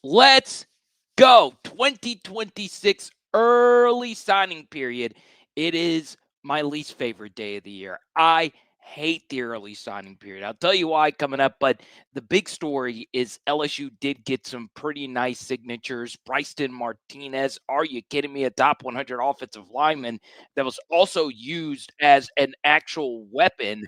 Let's go. 2026 early signing period. It is my least favorite day of the year. I hate the early signing period. I'll tell you why coming up, but the big story is LSU did get some pretty nice signatures. Bryson Martinez, are you kidding me? A top 100 offensive lineman that was also used as an actual weapon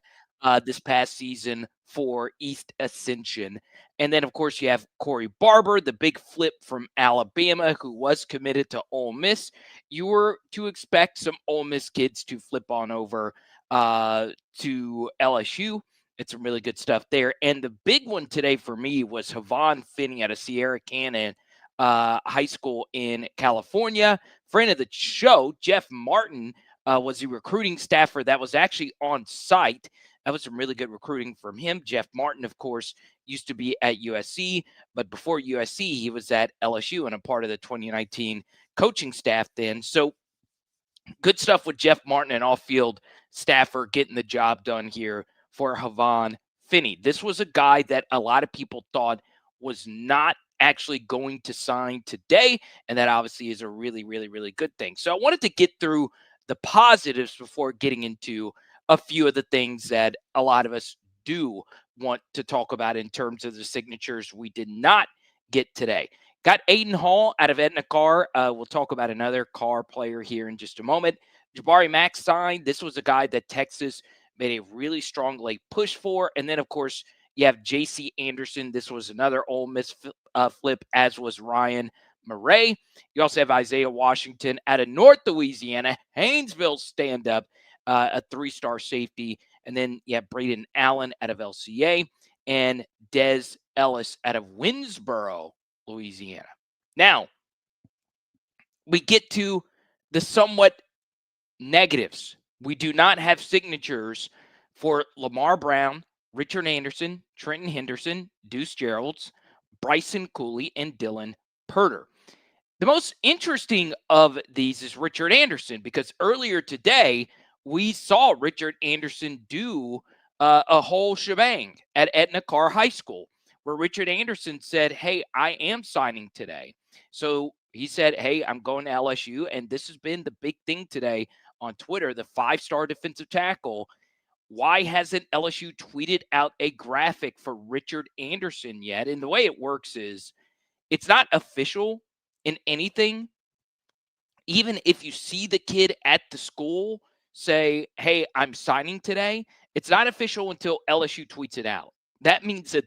this past season for East Ascension. And then, of course, you have Corey Barber, the big flip from Alabama, who was committed to Ole Miss. You were to expect some Ole Miss kids to flip on over to LSU. It's some really good stuff there. And the big one today for me was Havon Finney out of Sierra Canyon High School in California. Friend of the show, Jeff Martin, was the recruiting staffer that was actually on site. That was some really good recruiting from him. Jeff Martin, of course, used to be at USC, but before USC, he was at LSU and a part of the 2019 coaching staff then. So good stuff with Jeff Martin and off-field staffer getting the job done here for Havon Finney. This was a guy that a lot of people thought was not actually going to sign today, and that obviously is a really, really, really good thing. So I wanted to get through the positives before getting into a few of the things that a lot of us do want to talk about in terms of the signatures we did not get today. Got Aiden Hall out of Edna Carr. We'll talk about another Carr player here in just a moment. Jabari Max signed. This was a guy that Texas made a really strong late push for. And then, of course, you have J.C. Anderson. This was another Ole Miss flip, as was Ryan Murray. You also have Isaiah Washington out of North Louisiana. Haynesville stand-up, a three-star safety. And then you have Braden Allen out of LCA and Dez Ellis out of Winsboro, Louisiana. Now, we get to the somewhat negatives. We do not have signatures for Lamar Brown, Richard Anderson, Trenton Henderson, Duce Geralds, Bryson Cooley, and Dylan Purder. The most interesting of these is Richard Anderson, because earlier today, we saw Richard Anderson do a whole shebang at Edna Carr High School, where Richard Anderson said, hey, I am signing today. So he said, hey, I'm going to LSU. And this has been the big thing today on Twitter, the five-star defensive tackle. Why hasn't LSU tweeted out a graphic for Richard Anderson yet? And the way it works is it's not official in anything. Even if you see the kid at the school say, hey, I'm signing today, it's not official until LSU tweets it out. That means that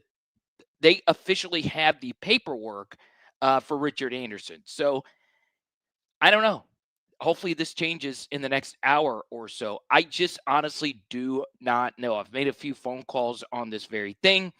they officially have the paperwork for Richard Anderson. So I don't know. Hopefully this changes in the next hour or so. I just honestly do not know. I've made a few phone calls on this very thing.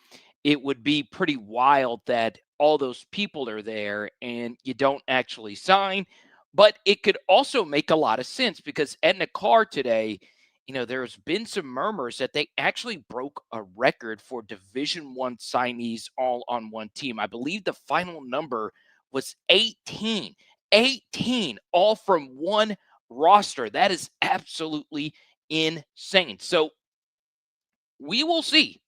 It would be pretty wild that all those people are there and you don't actually sign. But it could also make a lot of sense because Edna Carr today, there's been some murmurs that they actually broke a record for Division I signees all on one team. I believe the final number was 18. 18 all from one roster. That is absolutely insane. So we will see.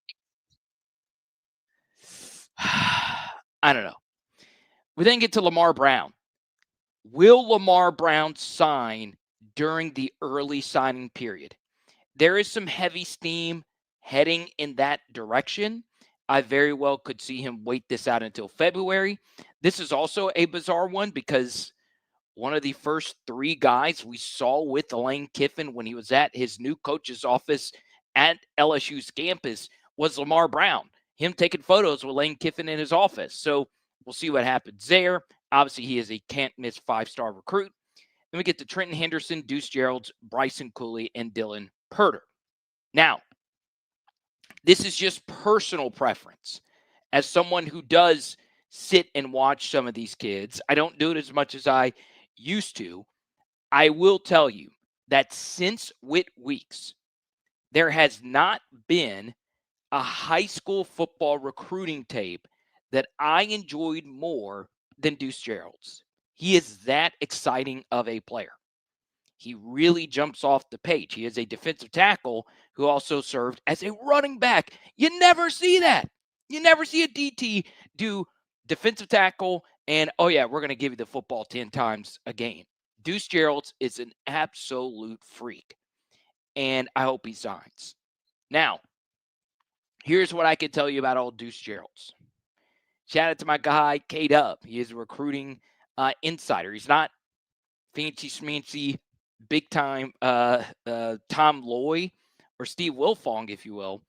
I don't know. We then get to Lamar Brown. Will Lamar Brown sign during the early signing period? There is some heavy steam heading in that direction. I very well could see him wait this out until February. This is also a bizarre one because one of the first three guys we saw with Lane Kiffin when he was at his new coach's office at LSU's campus was Lamar Brown. Him taking photos with Lane Kiffin in his office. So we'll see what happens there. Obviously, he is a can't-miss five-star recruit. Then we get to Trenton Henderson, Duce Geralds, Bryson Cooley, and Dylan Purder. Now, this is just personal preference. As someone who does sit and watch some of these kids, I don't do it as much as I used to. I will tell you that since Whit Weeks, there has not been a high school football recruiting tape that I enjoyed more than Duce Geralds. He is that exciting of a player. He really jumps off the page. He is a defensive tackle who also served as a running back. You never see that. You never see a DT do defensive tackle, and oh yeah, we're going to give you the football 10 times a game. Duce Geralds is an absolute freak, and I hope he signs. Now, here's what I can tell you about old Duce Geralds. Shout out to my guy, K-Dub. He is a recruiting insider. He's not fancy schmancy, big time Tom Loy or Steve Wilfong, if you will.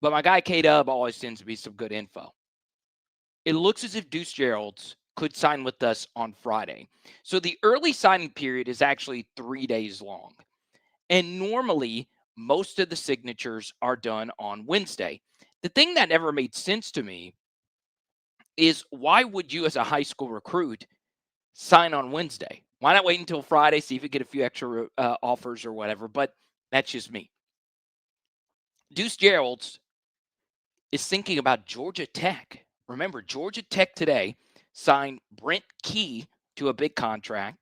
But my guy, K-Dub, always tends to be some good info. It looks as if Duce Geralds could sign with us on Friday. So the early signing period is actually 3 days long. And normally, most of the signatures are done on Wednesday. The thing that never made sense to me is why would you, as a high school recruit, sign on Wednesday? Why not wait until Friday, see if you get a few extra offers or whatever? But that's just me. Duce Geralds is thinking about Georgia Tech. Remember, Georgia Tech today signed Brent Key to a big contract.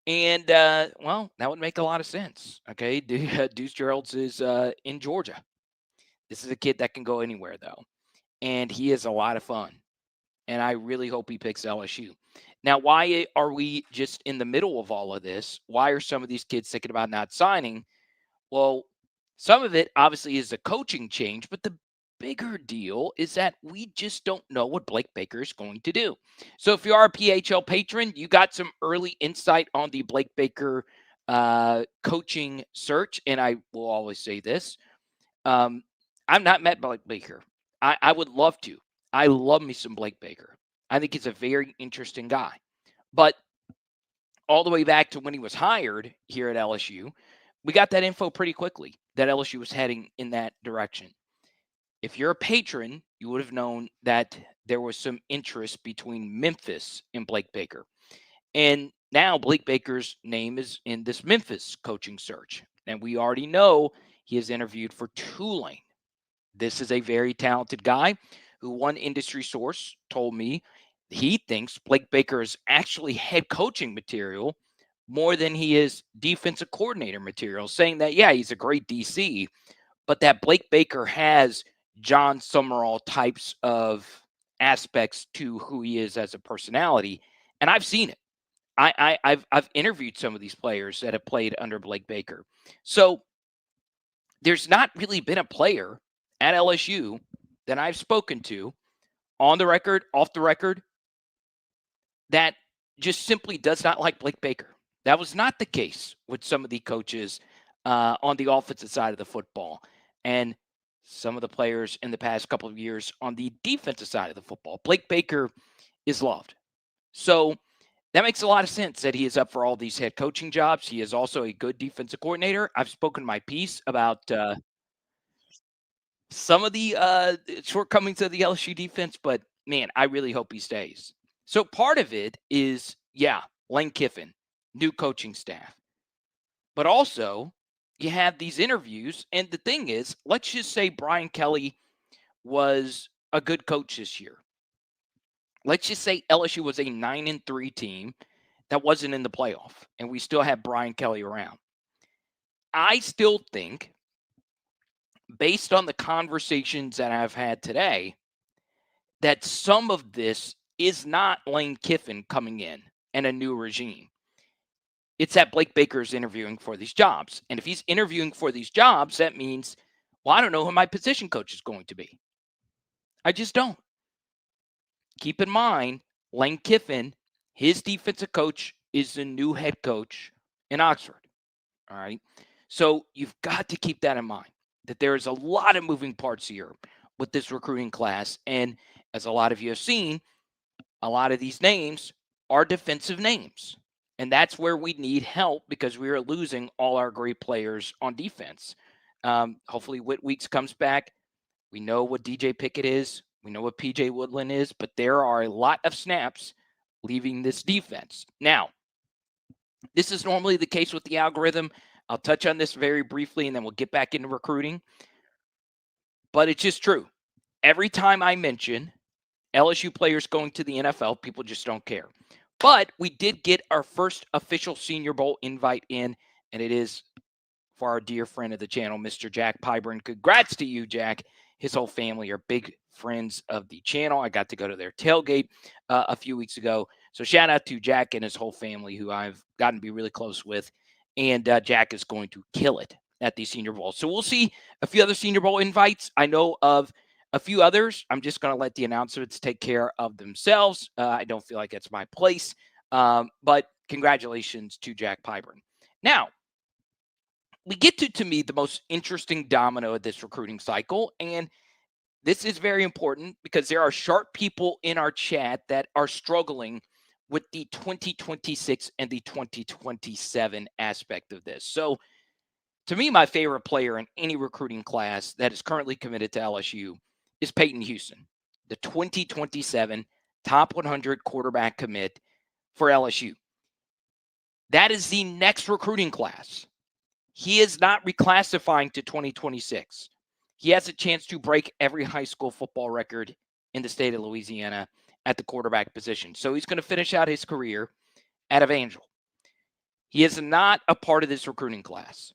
And, well, that would make a lot of sense. Okay. Duce Geralds is in Georgia. This is a kid that can go anywhere, though. And he is a lot of fun. And I really hope he picks LSU. Now, why are we just in the middle of all of this? Why are some of these kids thinking about not signing? Well, some of it obviously is a coaching change, but the bigger deal is that we just don't know what Blake Baker is going to do. So if you are a PHL patron, you got some early insight on the Blake Baker coaching search. And I will always say this. I've not met Blake Baker. I would love to. I love me some Blake Baker. I think he's a very interesting guy. But all the way back to when he was hired here at LSU, we got that info pretty quickly that LSU was heading in that direction. If you're a patron, you would have known that there was some interest between Memphis and Blake Baker. And now Blake Baker's name is in this Memphis coaching search. And we already know he has interviewed for Tulane. This is a very talented guy who one industry source told me he thinks Blake Baker is actually head coaching material more than he is defensive coordinator material, saying that, yeah, he's a great DC, but that Blake Baker has John Summerall types of aspects to who he is as a personality. And I've seen it. I've interviewed some of these players that have played under Blake Baker. So there's not really been a player at LSU that I've spoken to on the record, off the record, that just simply does not like Blake Baker. That was not the case with some of the coaches on the offensive side of the football. And some of the players in the past couple of years on the defensive side of the football. Blake Baker is loved. So that makes a lot of sense that he is up for all these head coaching jobs. He is also a good defensive coordinator. I've spoken my piece about some of the shortcomings of the LSU defense, but man, I really hope he stays. So part of it is, yeah, Lane Kiffin, new coaching staff. But also, you have these interviews. And the thing is, let's just say Brian Kelly was a good coach this year. Let's just say LSU was a 9-3 team that wasn't in the playoff, and we still have Brian Kelly around. I still think, based on the conversations that I've had today, that some of this is not Lane Kiffin coming in and a new regime. It's that Blake Baker is interviewing for these jobs. And if he's interviewing for these jobs, that means, well, I don't know who my position coach is going to be. I just don't. Keep in mind, Lane Kiffin, his defensive coach is the new head coach in Oxford. All right. So you've got to keep that in mind, that there is a lot of moving parts here with this recruiting class. And as a lot of you have seen, a lot of these names are defensive names. And that's where we need help because we are losing all our great players on defense. Hopefully Whit Weeks comes back. We know what DJ Pickett is. We know what PJ Woodland is, but there are a lot of snaps leaving this defense. Now, this is normally the case with the algorithm. I'll touch on this very briefly, and then we'll get back into recruiting. But it's just true. Every time I mention LSU players going to the NFL, people just don't care. But we did get our first official Senior Bowl invite in, and it is for our dear friend of the channel, Mr. Jack Pyburn. Congrats to you, Jack. His whole family are big friends of the channel. I got to go to their tailgate a few weeks ago. So shout out to Jack and his whole family, who I've gotten to be really close with. And Jack is going to kill it at the Senior Bowl. So we'll see a few other Senior Bowl invites. I know of a few others. I'm just going to let the announcements take care of themselves. I don't feel like it's my place. But congratulations to Jack Pyburn. Now, we get to me, the most interesting domino of this recruiting cycle. And this is very important because there are sharp people in our chat that are struggling with the 2026 and the 2027 aspect of this. So, to me, my favorite player in any recruiting class that is currently committed to LSU is Peyton Houston, the 2027 top 100 quarterback commit for LSU. That is the next recruiting class. He is not reclassifying to 2026. He has a chance to break every high school football record in the state of Louisiana at the quarterback position. So he's going to finish out his career at Evangel. He is not a part of this recruiting class.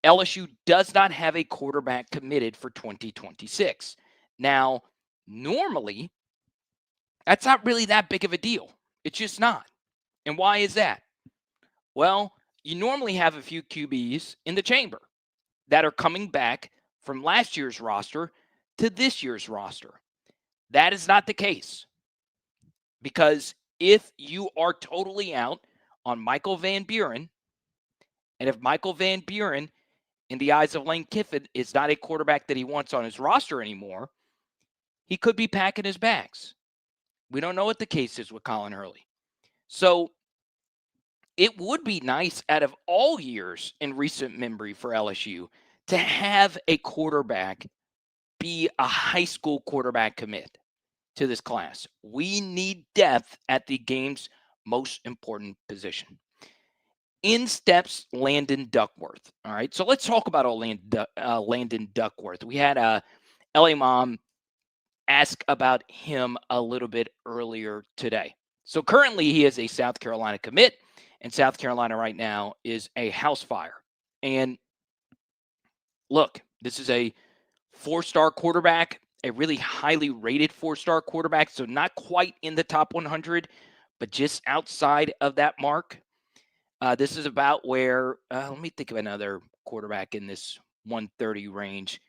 LSU does not have a quarterback committed for 2026. Now, normally, that's not really that big of a deal. It's just not. And why is that? Well, you normally have a few QBs in the chamber that are coming back from last year's roster to this year's roster. That is not the case. Because if you are totally out on Michael Van Buren, and if Michael Van Buren, in the eyes of Lane Kiffin, is not a quarterback that he wants on his roster anymore, he could be packing his bags. We don't know what the case is with Colin Hurley. So it would be nice, out of all years in recent memory for LSU, to have a quarterback be a high school quarterback commit to this class. We need depth at the game's most important position. In steps Landon Duckworth. All right, so let's talk about Landon Duckworth. We had a LA Mom ask about him a little bit earlier today. So currently he is a South Carolina commit, and South Carolina right now is a house fire. And look, this is a 4-star quarterback, a really highly rated 4-star quarterback, so not quite in the top 100, but just outside of that mark. This is about where, let me think of another quarterback in this 130 range.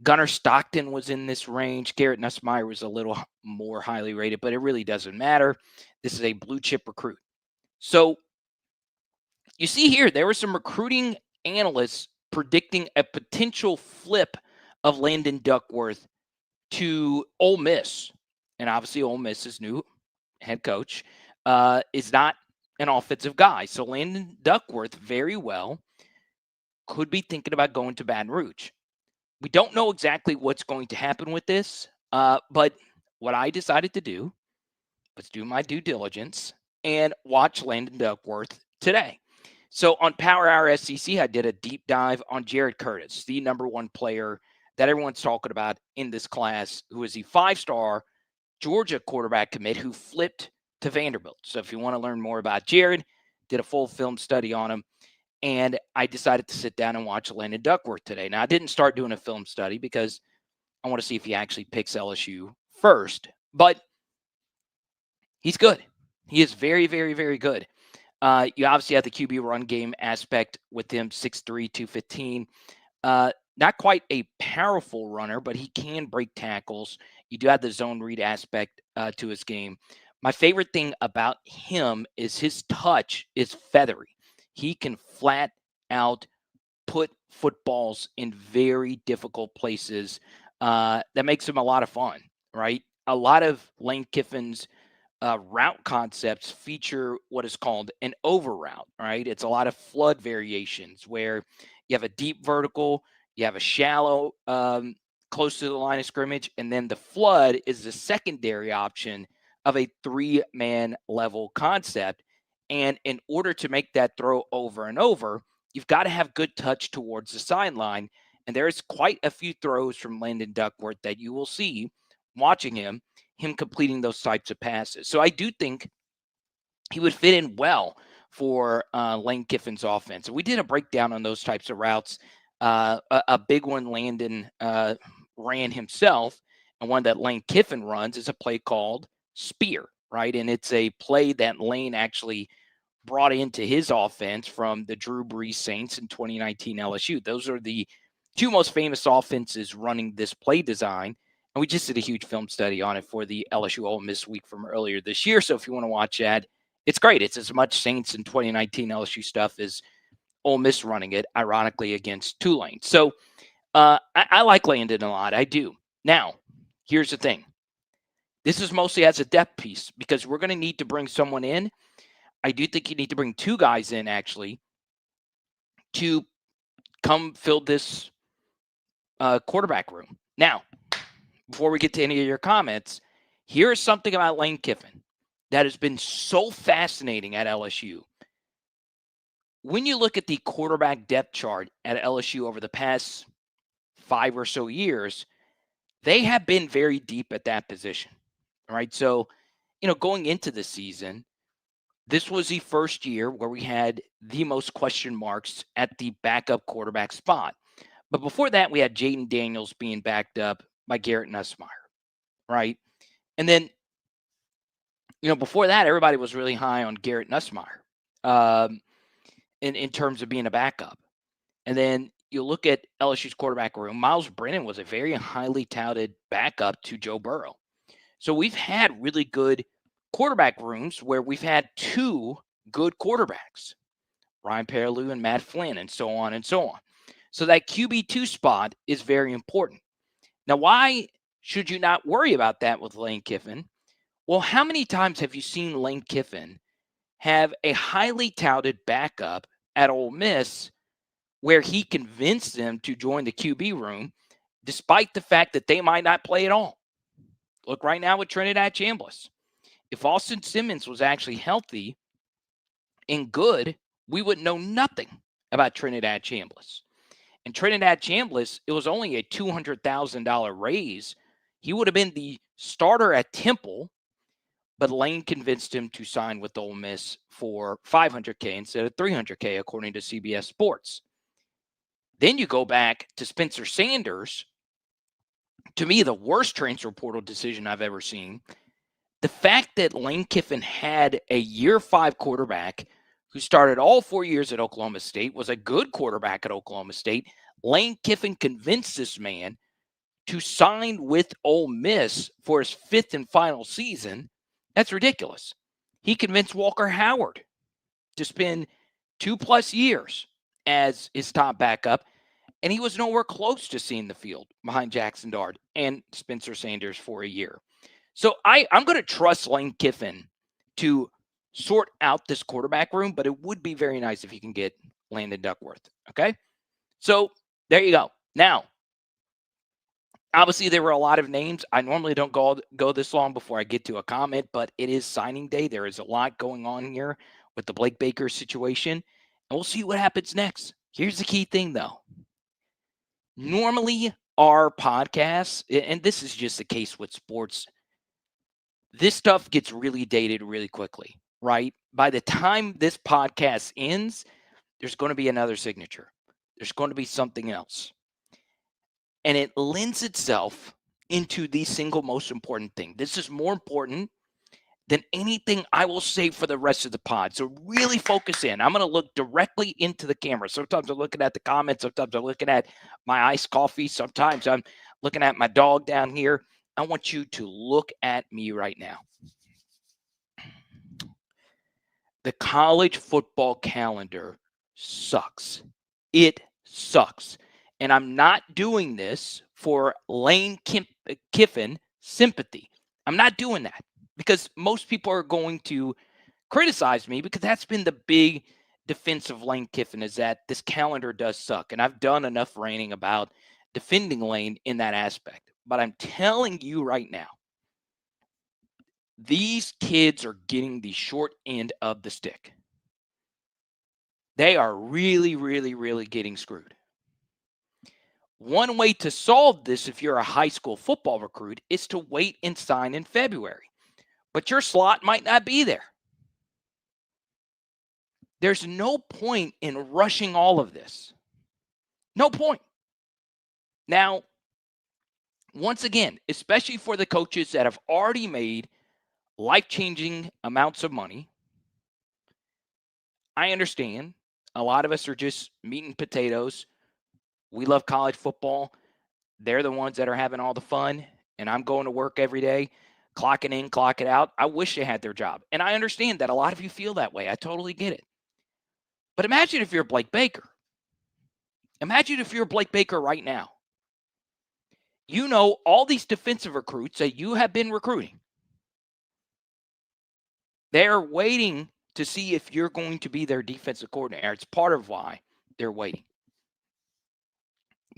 Gunnar Stockton was in this range. Garrett Nussmeier was a little more highly rated, but it really doesn't matter. This is a blue chip recruit. So you see here, there were some recruiting analysts predicting a potential flip of Landon Duckworth to Ole Miss. And obviously Ole Miss's new head coach is not an offensive guy. So Landon Duckworth very well could be thinking about going to Baton Rouge. We don't know exactly what's going to happen with this, but what I decided to do was do my due diligence and watch Landon Duckworth today. So on Power Hour SEC, I did a deep dive on Jared Curtis, the number one player that everyone's talking about in this class, who is a 5-star Georgia quarterback commit who flipped to Vanderbilt. So if you want to learn more about Jared, did a full film study on him. And I decided to sit down and watch Landon Duckworth today. Now, I didn't start doing a film study because I want to see if he actually picks LSU first. But he's good. He is very, very, very good. You obviously have the QB run game aspect with him, 6'3", 215. Not quite a powerful runner, but he can break tackles. You do have the zone read aspect to his game. My favorite thing about him is his touch is feathery. He can flat out put footballs in very difficult places. That makes him a lot of fun, right? A lot of Lane Kiffin's route concepts feature what is called an over route, right? It's a lot of flood variations where you have a deep vertical, you have a shallow close to the line of scrimmage, and then the flood is the secondary option of a 3-man level concept. And in order to make that throw over and over, you've got to have good touch towards the sideline. And there's quite a few throws from Landon Duckworth that you will see watching him completing those types of passes. So I do think he would fit in well for Lane Kiffin's offense. And we did a breakdown on those types of routes. A big one Landon ran himself, and one that Lane Kiffin runs is a play called Spear, right? And it's a play that Lane actually brought into his offense from the Drew Brees Saints in 2019 LSU. Those are the two most famous offenses running this play design. And we just did a huge film study on it for the LSU Ole Miss week from earlier this year. So if you want to watch that, it's great. It's as much Saints in 2019 LSU stuff as Ole Miss running it, ironically, against Tulane. So I like Landon a lot. I do. Now, here's the thing. This is mostly as a depth piece because we're going to need to bring someone in. I do think you need to bring two guys in, actually, to come fill this quarterback room. Now, before we get to any of your comments, here's something about Lane Kiffin that has been so fascinating at LSU. When you look at the quarterback depth chart at LSU over the past 5 or so years, they have been very deep at that position. All right. So, going into the season, this was the first year where we had the most question marks at the backup quarterback spot. But before that, we had Jaden Daniels being backed up by Garrett Nussmeier, right? And then, before that, everybody was really high on Garrett Nussmeier in terms of being a backup. And then you look at LSU's quarterback room, Miles Brennan was a very highly touted backup to Joe Burrow. So we've had really good quarterback rooms where we've had two good quarterbacks, Ryan Perrilloux and Matt Flynn, and so on and so on. So that QB2 spot is very important. Now, why should you not worry about that with Lane Kiffin? Well, how many times have you seen Lane Kiffin have a highly touted backup at Ole Miss where he convinced them to join the QB room despite the fact that they might not play at all? Look right now with Trinidad Chambliss. If Austin Simmons was actually healthy and good, we would know nothing about Trinidad Chambliss. And Trinidad Chambliss, it was only a $200,000 raise. He would have been the starter at Temple, but Lane convinced him to sign with Ole Miss for $500K instead of $300K, according to CBS Sports. Then you go back to Spencer Sanders. To me, the worst transfer portal decision I've ever seen. The fact that Lane Kiffin had a year 5 quarterback who started all 4 years at Oklahoma State, was a good quarterback at Oklahoma State. Lane Kiffin convinced this man to sign with Ole Miss for his 5th and final season. That's ridiculous. He convinced Walker Howard to spend 2+ years as his top backup, and he was nowhere close to seeing the field behind Jackson Dart and Spencer Sanders for a year. So I'm going to trust Lane Kiffin to sort out this quarterback room, but it would be very nice if you can get Landon Duckworth. Okay? So there you go. Now, obviously, there were a lot of names. I normally don't go this long before I get to a comment, but it is signing day. There is a lot going on here with the Blake Baker situation, and we'll see what happens next. Here's the key thing, though. Normally, our podcasts, and this is just the case with sports, this stuff gets really dated really quickly, right? By the time this podcast ends, there's going to be another signature. There's going to be something else. And it lends itself into the single most important thing. This is more important than anything I will say for the rest of the pod. So really focus in. I'm going to look directly into the camera. Sometimes I'm looking at the comments. Sometimes I'm looking at my iced coffee. Sometimes I'm looking at my dog down here. I want you to look at me right now. The college football calendar sucks. It sucks. And I'm not doing this for Lane Kiffin sympathy. I'm not doing that because most people are going to criticize me because that's been the big defense of Lane Kiffin, is that this calendar does suck. And I've done enough ranting about defending Lane in that aspect. But I'm telling you right now, these kids are getting the short end of the stick. They are really, really, really getting screwed. One way to solve this, if you're a high school football recruit, is to wait and sign in February. But your slot might not be there. There's no point in rushing all of this. No point. Now, once again, especially for the coaches that have already made life-changing amounts of money, I understand a lot of us are just meat and potatoes. We love college football. They're the ones that are having all the fun, and I'm going to work every day, clocking in, clocking out. I wish they had their job. And I understand that a lot of you feel that way. I totally get it. But imagine if you're Blake Baker. Imagine if you're Blake Baker right now. You know all these defensive recruits that you have been recruiting. They're waiting to see if you're going to be their defensive coordinator. It's part of why they're waiting.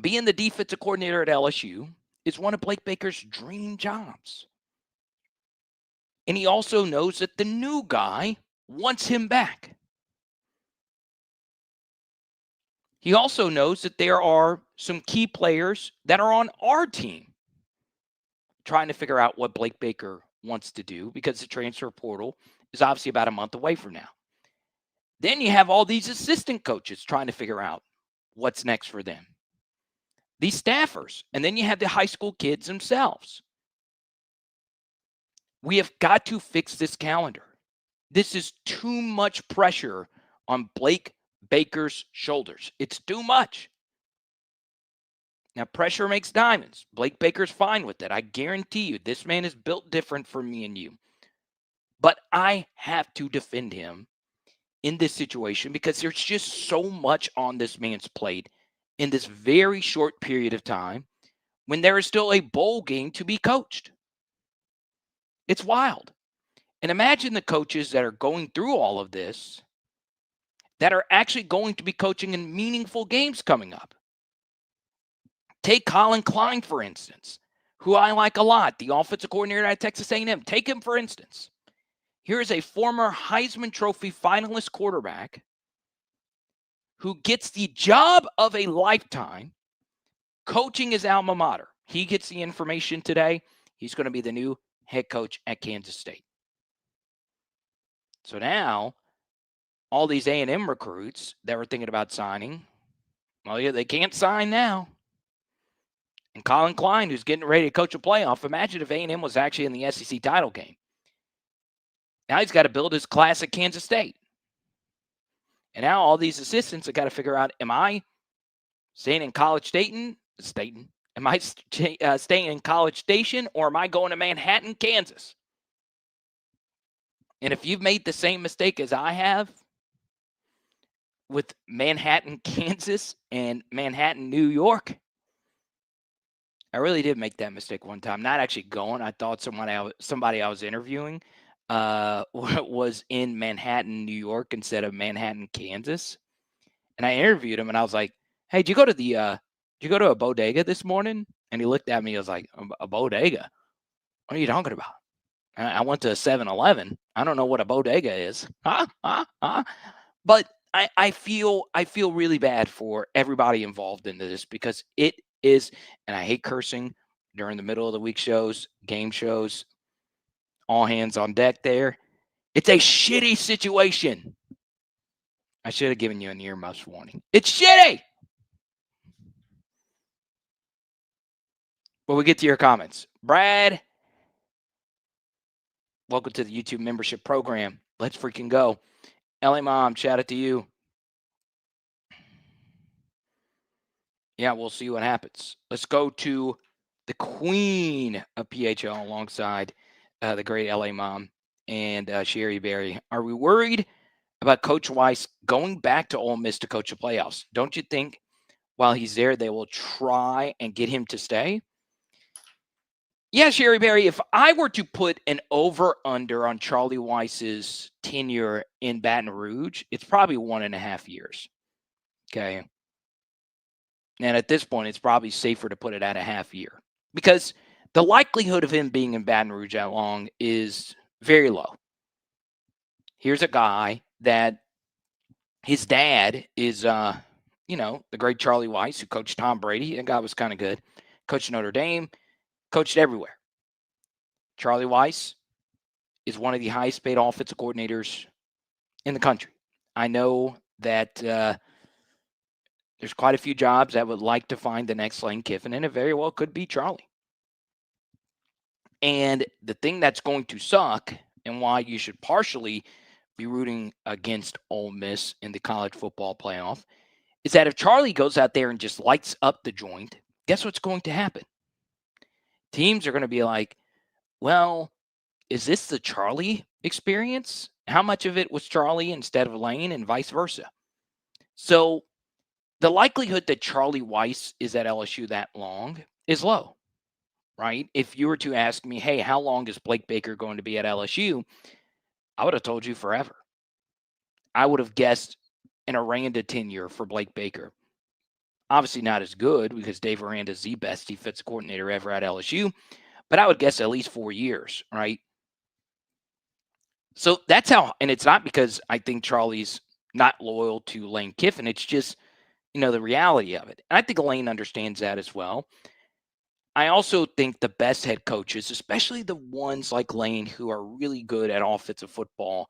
Being the defensive coordinator at LSU is one of Blake Baker's dream jobs. And he also knows that the new guy wants him back. He also knows that there are some key players that are on our team trying to figure out what Blake Baker wants to do because the transfer portal is obviously about a month away from now. Then you have all these assistant coaches trying to figure out what's next for them. These staffers. And then you have the high school kids themselves. We have got to fix this calendar. This is too much pressure on Blake Baker's shoulders. It's too much. Now, pressure makes diamonds. Blake Baker's fine with it. I guarantee you, this man is built different from me and you. But I have to defend him in this situation because there's just so much on this man's plate in this very short period of time when there is still a bowl game to be coached. It's wild. And imagine the coaches that are going through all of this that are actually going to be coaching in meaningful games coming up. Take Colin Klein, for instance, who I like a lot, the offensive coordinator at Texas A&M. Take him, for instance. Here is a former Heisman Trophy finalist quarterback who gets the job of a lifetime coaching his alma mater. He gets the information today. He's going to be the new head coach at Kansas State. So now, all these A&M recruits that were thinking about signing, well, yeah, they can't sign now. And Colin Klein, who's getting ready to coach a playoff, imagine if A&M was actually in the SEC title game. Now he's got to build his class at Kansas State. And now all these assistants have got to figure out, am I staying in College Station? Am I staying in College Station, or am I going to Manhattan, Kansas? And if you've made the same mistake as I have with Manhattan, Kansas, and Manhattan, New York, I really did make that mistake one time. Not actually going. I thought somebody I was interviewing was in Manhattan, New York instead of Manhattan, Kansas. And I interviewed him, and I was like, "Hey, did you go to a bodega this morning?" And he looked at me. He was like, "A bodega? What are you talking about?" I went to a 7-Eleven. I don't know what a bodega is. But I feel really bad for everybody involved in this because it is, and I hate cursing during the middle of the week shows, game shows, all hands on deck there. It's a shitty situation. I should have given you an earmuffs warning. It's shitty. But we get to your comments. Brad, welcome to the YouTube membership program. Let's freaking go. LA Mom, shout out to you. Yeah, we'll see what happens. Let's go to the queen of PHL alongside the great LA Mom and Sherry Berry. Are we worried about Coach Weiss going back to Ole Miss to coach the playoffs? Don't you think while he's there, they will try and get him to stay? Yeah, Sherry Berry, if I were to put an over-under on Charlie Weiss's tenure in Baton Rouge, it's probably 1.5 years. Okay. And at this point, it's probably safer to put it at a half year because the likelihood of him being in Baton Rouge that long is very low. Here's a guy that his dad is, the great Charlie Weiss, who coached Tom Brady. That guy was kind of good. Coached Notre Dame, coached everywhere. Charlie Weiss is one of the highest paid offensive coordinators in the country. I know that there's quite a few jobs that would like to find the next Lane Kiffin, and it very well could be Charlie. And the thing that's going to suck and why you should partially be rooting against Ole Miss in the college football playoff is that if Charlie goes out there and just lights up the joint, guess what's going to happen? Teams are going to be like, well, is this the Charlie experience? How much of it was Charlie instead of Lane and vice versa? So the likelihood that Charlie Weiss is at LSU that long is low, right? If you were to ask me, hey, how long is Blake Baker going to be at LSU? I would have told you forever. I would have guessed an Aranda tenure for Blake Baker. Obviously not as good because Dave Aranda is the best defensive coordinator ever at LSU, but I would guess at least 4 years, right? So that's how, and it's not because I think Charlie's not loyal to Lane Kiffin. It's just, the reality of it. And I think Lane understands that as well. I also think the best head coaches, especially the ones like Lane who are really good at offensive football,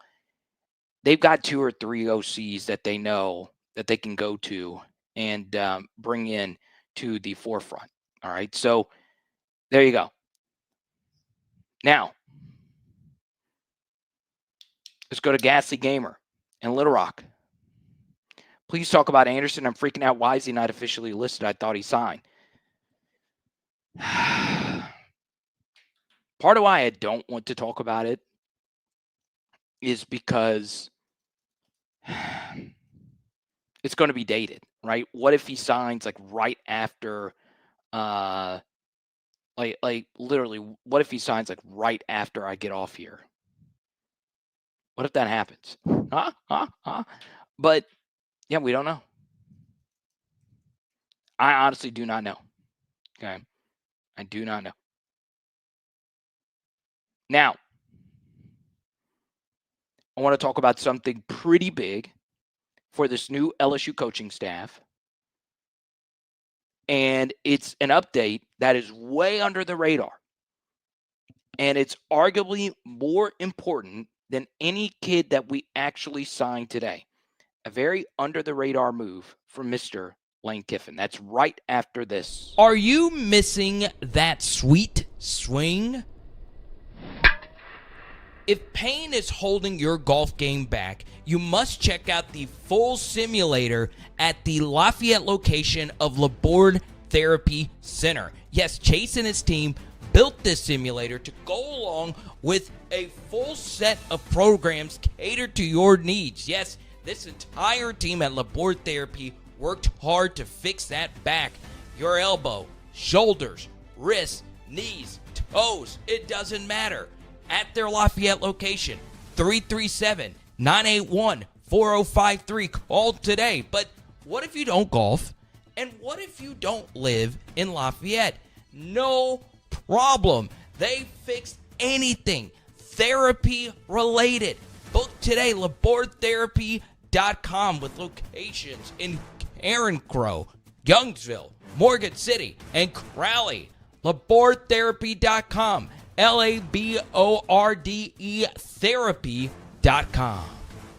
they've got 2 or 3 OCs that they know that they can go to and bring in to the forefront. All right. So there you go. Now, let's go to Ghastly Gamer in Little Rock. Please talk about Anderson. I'm freaking out. Why is he not officially listed? I thought he signed. Part of why I don't want to talk about it is because it's going to be dated, right? What if he signs like right after, literally, what if he signs like right after I get off here? What if that happens? But yeah, we don't know. I honestly do not know. Okay. I do not know. Now, I want to talk about something pretty big for this new LSU coaching staff. And it's an update that is way under the radar. And it's arguably more important than any kid that we actually signed today. A very under the radar move from Mr. Lane Kiffin. That's right after this. Are you missing that sweet swing? If pain is holding your golf game back, you must check out the full simulator at the Lafayette location of Laborde Therapy Center. Yes, Chase and his team built this simulator to go along with a full set of programs catered to your needs. Yes, this entire team at Laborde Therapy worked hard to fix that back, your elbow, shoulders, wrists, knees, toes, it doesn't matter. At their Lafayette location, 337-981-4053. Call today. But what if you don't golf? And what if you don't live in Lafayette? No problem. They fixed anything therapy related. Book today, LabordeTherapy.com, with locations in Carencro, Youngsville, Morgan City, and Crowley. LabordeTherapy.com. LABORDE therapy.com.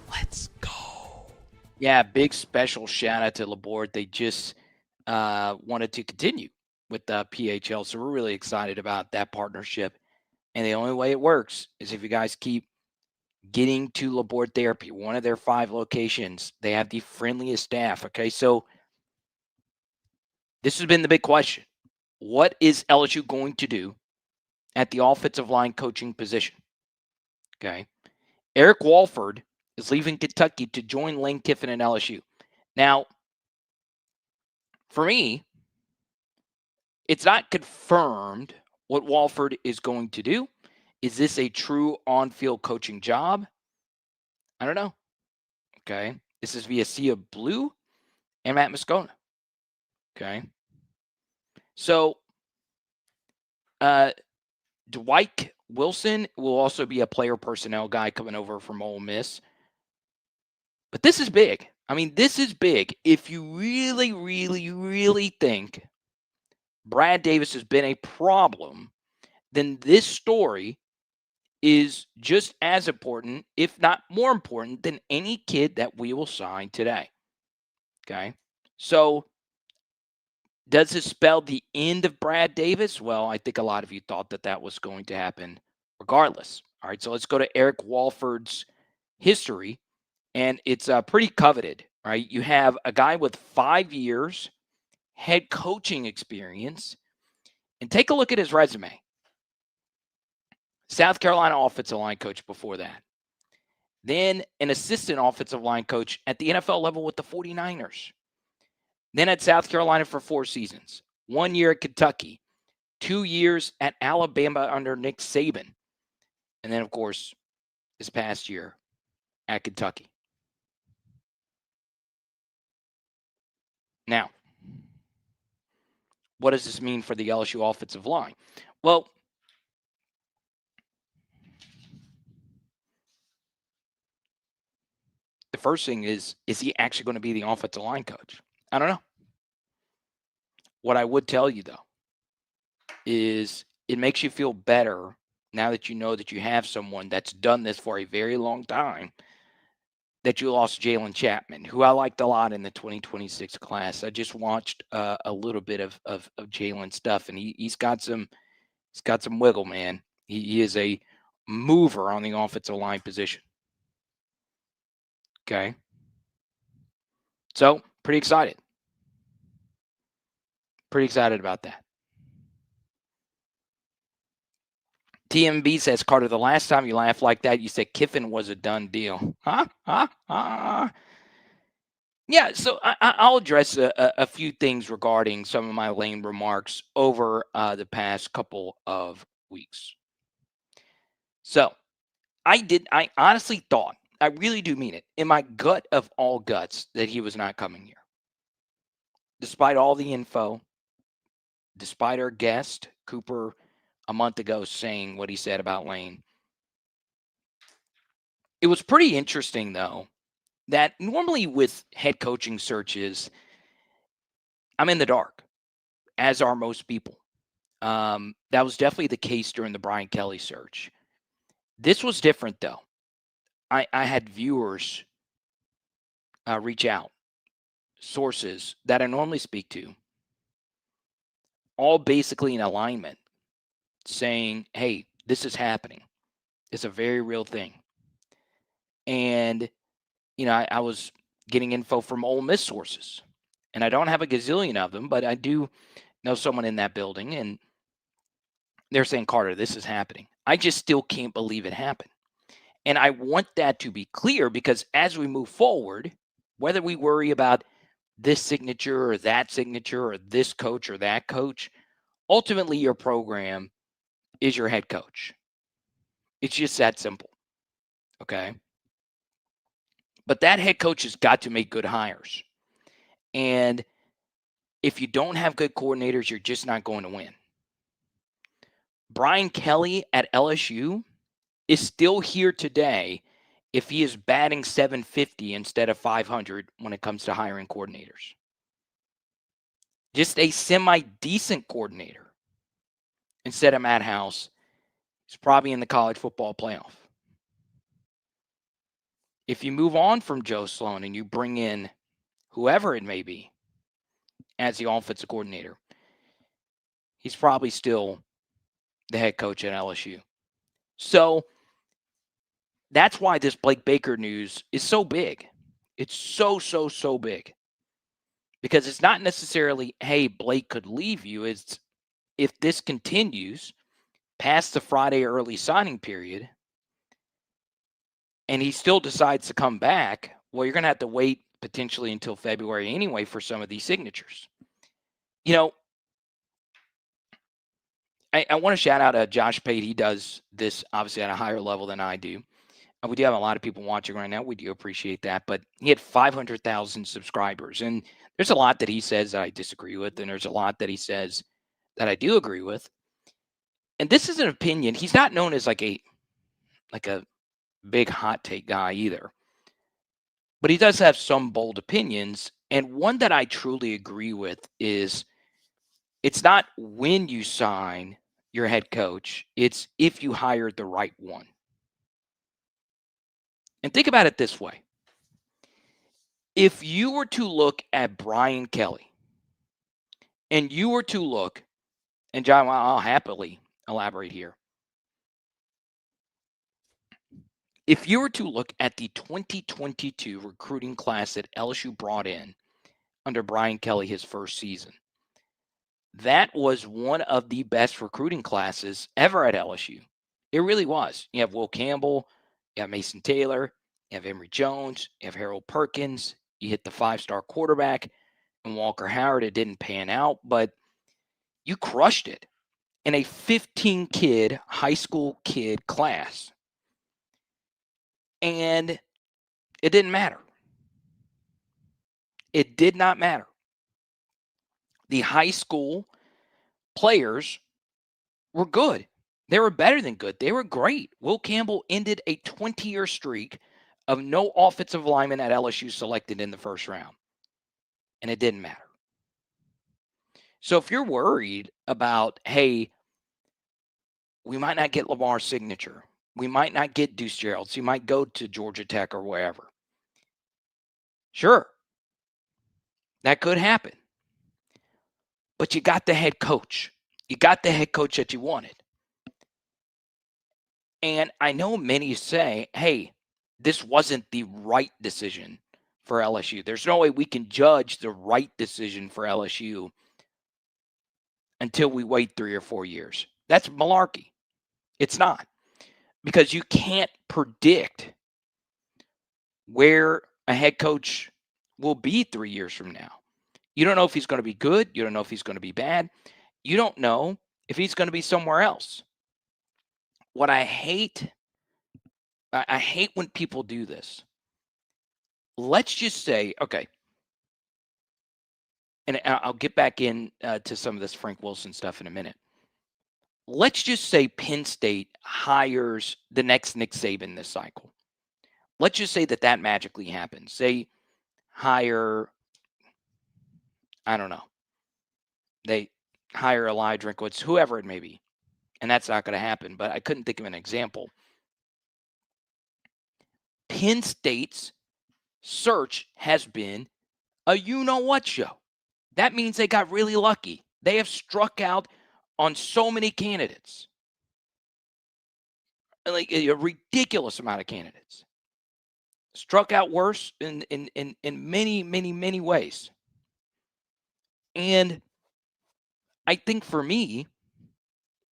Let's go. Yeah, big special shout out to Laborde. They just wanted to continue with the PHL, so we're really excited about that partnership. And the only way it works is if you guys keep getting to Laborde Therapy, one of their 5 locations. They have the friendliest staff. Okay, so this has been the big question. What is LSU going to do at the offensive line coaching position? Okay. Eric Walford is leaving Kentucky to join Lane Kiffin and LSU. Now, for me, it's not confirmed what Walford is going to do. Is this a true on-field coaching job? I don't know. Okay. This is via Sea of Blue and Matt Moscona. Okay. So, Dwight Wilson will also be a player personnel guy coming over from Ole Miss. But this is big. I mean, this is big. If you really, really, really think Brad Davis has been a problem, then this story is just as important, if not more important, than any kid that we will sign today. Okay? So Does this spell the end of Brad Davis? Well, I think a lot of you thought that that was going to happen regardless. All right, so let's go to Eric Walford's history, and it's pretty coveted, right? You have a guy with 5 years head coaching experience, and take a look at his resume. South Carolina offensive line coach before that. Then an assistant offensive line coach at the NFL level with the 49ers. Then at South Carolina for 4 seasons. 1 year at Kentucky. 2 years at Alabama under Nick Saban. And then, of course, this past year at Kentucky. Now, what does this mean for the LSU offensive line? Well, the first thing is he actually going to be the offensive line coach? I don't know. What I would tell you, though, is it makes you feel better now that you know that you have someone that's done this for a very long time, that you lost Jalen Chapman, who I liked a lot in the 2026 class. I just watched a little bit of Jalen stuff, and he's got some wiggle, man. He is a mover on the offensive line position. Okay. So pretty excited. Pretty excited about that. TMB says, Carter, the last time you laughed like that, you said Kiffin was a done deal. Yeah, so I'll address a few things regarding some of my Lane remarks over the past couple of weeks. So I honestly thought, I really do mean it, in my gut of all guts, that he was not coming here. Despite all the info, despite our guest, Cooper, a month ago saying what he said about Lane. It was pretty interesting, though, that normally with head coaching searches, I'm in the dark, as are most people. That was definitely the case during the Brian Kelly search. This was different, though. I had viewers reach out, sources that I normally speak to, all basically in alignment, saying, hey, this is happening. It's a very real thing. And, you know, I was getting info from Ole Miss sources. And I don't have a gazillion of them, but I do know someone in that building. And they're saying, Carter, this is happening. I just still can't believe it happened. And I want that to be clear, because as we move forward, whether we worry about this signature or that signature or this coach or that coach, ultimately your program is your head coach. It's just that simple. Okay. But that head coach has got to make good hires. And if you don't have good coordinators, you're just not going to win. Brian Kelly at LSU is still here today if he is batting 750 instead of 500 when it comes to hiring coordinators. Just a semi-decent coordinator instead of Matt House is probably in the college football playoff. If you move on from Joe Sloan and you bring in whoever it may be as the offensive coordinator, he's probably still the head coach at LSU. So that's why this Blake Baker news is so big. It's so big. Because it's not necessarily, hey, Blake could leave you. It's if this continues past the Friday early signing period and he still decides to come back, well, you're going to have to wait potentially until February anyway for some of these signatures. You know, I want to shout out Josh Pate. He does this obviously at a higher level than I do. We do have a lot of people watching right now. We do appreciate that. But he had 500,000 subscribers. And there's a lot that he says that I disagree with. And there's a lot that he says that I do agree with. And this is an opinion. He's not known as like a big hot take guy either. But he does have some bold opinions. And one that I truly agree with is it's not when you sign your head coach, it's if you hired the right one. And think about it this way. If you were to look at Brian Kelly and you were to look, and John, I'll happily elaborate here. If you were to look at the 2022 recruiting class that LSU brought in under Brian Kelly his first season, that was one of the best recruiting classes ever at LSU. It really was. You have Will Campbell, you have Mason Taylor, you have Emory Jones, you have Harold Perkins, you hit the 5-star quarterback, and Walker Howard. It didn't pan out, but you crushed it in a 15-kid, high school kid class. And it didn't matter. It did not matter. The high school players were good. They were better than good. They were great. Will Campbell ended a 20-year streak of no offensive lineman at LSU selected in the first round. And it didn't matter. So if you're worried about, hey, we might not get Lamar's signature, we might not get Duce Geralds, he might go to Georgia Tech or wherever. Sure, that could happen. But you got the head coach. You got the head coach that you wanted. And I know many say, hey, this wasn't the right decision for LSU. There's no way we can judge the right decision for LSU until we wait 3 or 4 years. That's malarkey. It's not. Because you can't predict where a head coach will be 3 years from now. You don't know if he's going to be good. You don't know if he's going to be bad. You don't know if he's going to be somewhere else. What I hate when people do this. Let's just say, okay, and I'll get back in to some of this Frank Wilson stuff in a minute. Let's just say Penn State hires the next Nick Saban this cycle. Let's just say that magically happens. They hire, I don't know, they hire Eli Drinkwitz, whoever it may be. And that's not going to happen, but I couldn't think of an example. Penn State's search has been a you-know-what show. That means they got really lucky. They have struck out on so many candidates. Like a ridiculous amount of candidates. Struck out worse in many, many, many ways. And I think for me,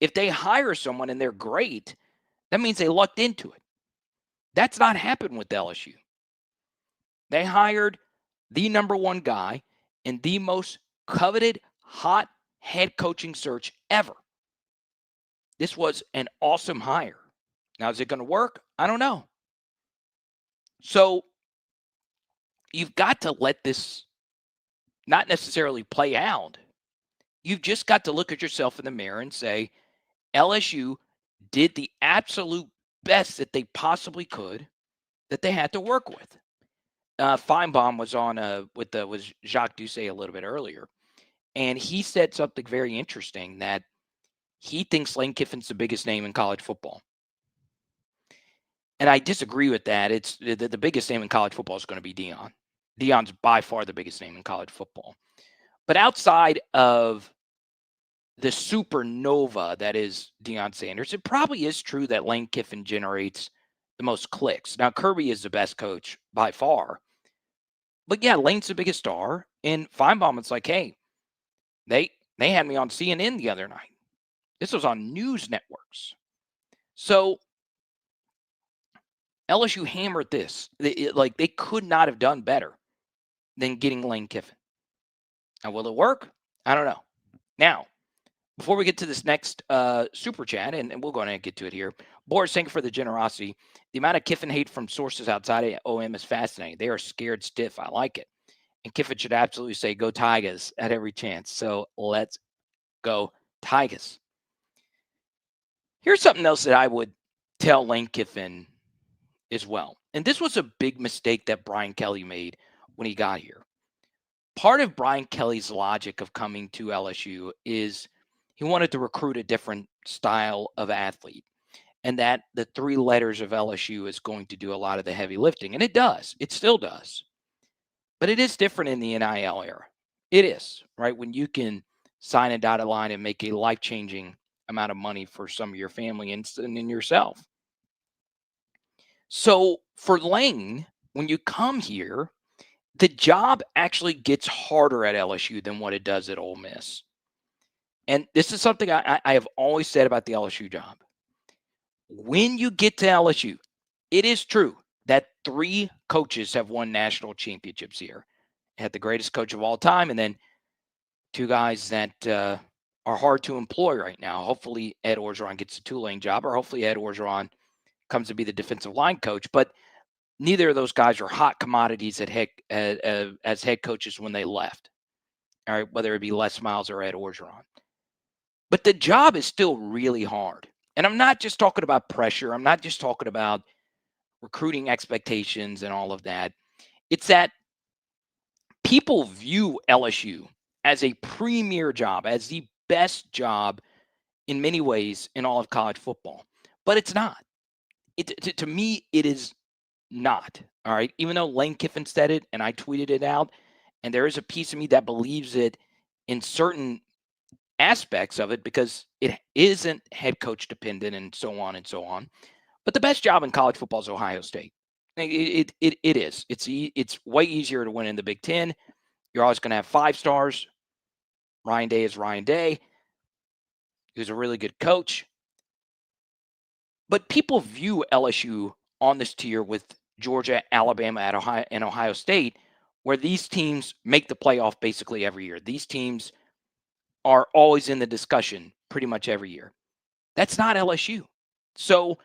if they hire someone and they're great, that means they lucked into it. That's not happened with LSU. They hired the number one guy in the most coveted, hot head coaching search ever. This was an awesome hire. Now, is it going to work? I don't know. So you've got to let this not necessarily play out. You've just got to look at yourself in the mirror and say, LSU did the absolute best that they possibly could that they had to work with. Feinbaum was on with Jacques Duce a little bit earlier, and he said something very interesting that he thinks Lane Kiffin's the biggest name in college football. And I disagree with that. It's the biggest name in college football is going to be Deion. Deion's by far the biggest name in college football. But outside of the supernova that is Deion Sanders, it probably is true that Lane Kiffin generates the most clicks. Now, Kirby is the best coach by far. But yeah, Lane's the biggest star. And Feinbaum, it's like, hey, they had me on CNN the other night. This was on news networks. So LSU hammered this. They could not have done better than getting Lane Kiffin. Now, will it work? I don't know. Now, before we get to this next super chat, and we'll go ahead and get to it here. Boris, thank you for the generosity. The amount of Kiffin hate from sources outside of OM is fascinating. They are scared stiff. I like it. And Kiffin should absolutely say, go Tigers at every chance. So let's go Tigers. Here's something else that I would tell Lane Kiffin as well. And this was a big mistake that Brian Kelly made when he got here. Part of Brian Kelly's logic of coming to LSU is he wanted to recruit a different style of athlete, and that the 3 letters of LSU is going to do a lot of the heavy lifting. And it does. It still does. But it is different in the NIL era. It is, right? When you can sign a dotted line and make a life-changing amount of money for some of your family and in yourself. So for Lane, when you come here, the job actually gets harder at LSU than what it does at Ole Miss. And this is something I have always said about the LSU job. When you get to LSU, it is true that 3 coaches have won national championships here. Had the greatest coach of all time, and then 2 guys that are hard to employ right now. Hopefully, Ed Orgeron gets a Tulane job, or hopefully Ed Orgeron comes to be the defensive line coach. But neither of those guys are hot commodities as head coaches when they left. All right, whether it be Les Miles or Ed Orgeron. But the job is still really hard. And I'm not just talking about pressure. I'm not just talking about recruiting expectations and all of that. It's that people view LSU as a premier job, as the best job in many ways in all of college football. But it's not. To me, it is not. All right. Even though Lane Kiffin said it and I tweeted it out, and there is a piece of me that believes it in certain aspects of it because it isn't head coach dependent and so on and so on. But the best job in college football is Ohio State. It is. It's way easier to win in the Big Ten. You're always going to have 5 stars. Ryan Day is Ryan Day. He's a really good coach. But people view LSU on this tier with Georgia, Alabama, and Ohio State, where these teams make the playoff basically every year. These teams are always in the discussion pretty much every year. That's not LSU. So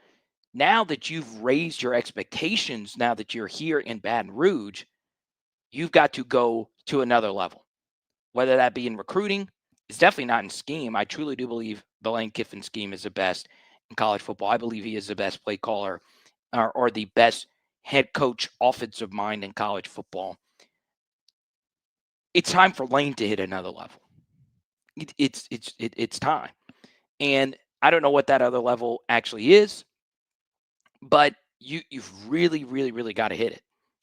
now that you've raised your expectations, now that you're here in Baton Rouge, you've got to go to another level, whether that be in recruiting. It's definitely not in scheme. I truly do believe the Lane Kiffin scheme is the best in college football. I believe he is the best play caller or the best head coach offensive mind in college football. It's time for Lane to hit another level. It's time. And I don't know what that other level actually is, but you've really, really, really got to hit it.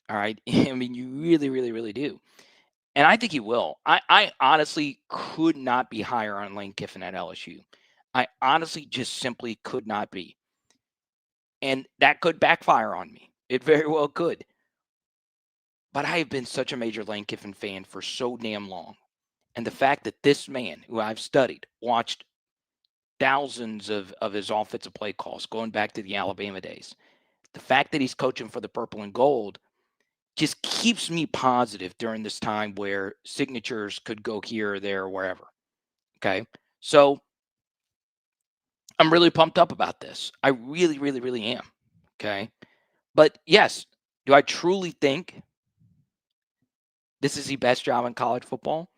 All right. I mean, you really, really, really do. And I think he will. I honestly could not be higher on Lane Kiffin at LSU. I honestly just simply could not be. And that could backfire on me. It very well could. But I have been such a major Lane Kiffin fan for so damn long. And the fact that this man, who I've studied, watched thousands of his offensive play calls going back to the Alabama days, the fact that he's coaching for the purple and gold just keeps me positive during this time where signatures could go here or there or wherever. Okay. So I'm really pumped up about this. I really, really, really am. Okay. But yes, do I truly think this is the best job in college football?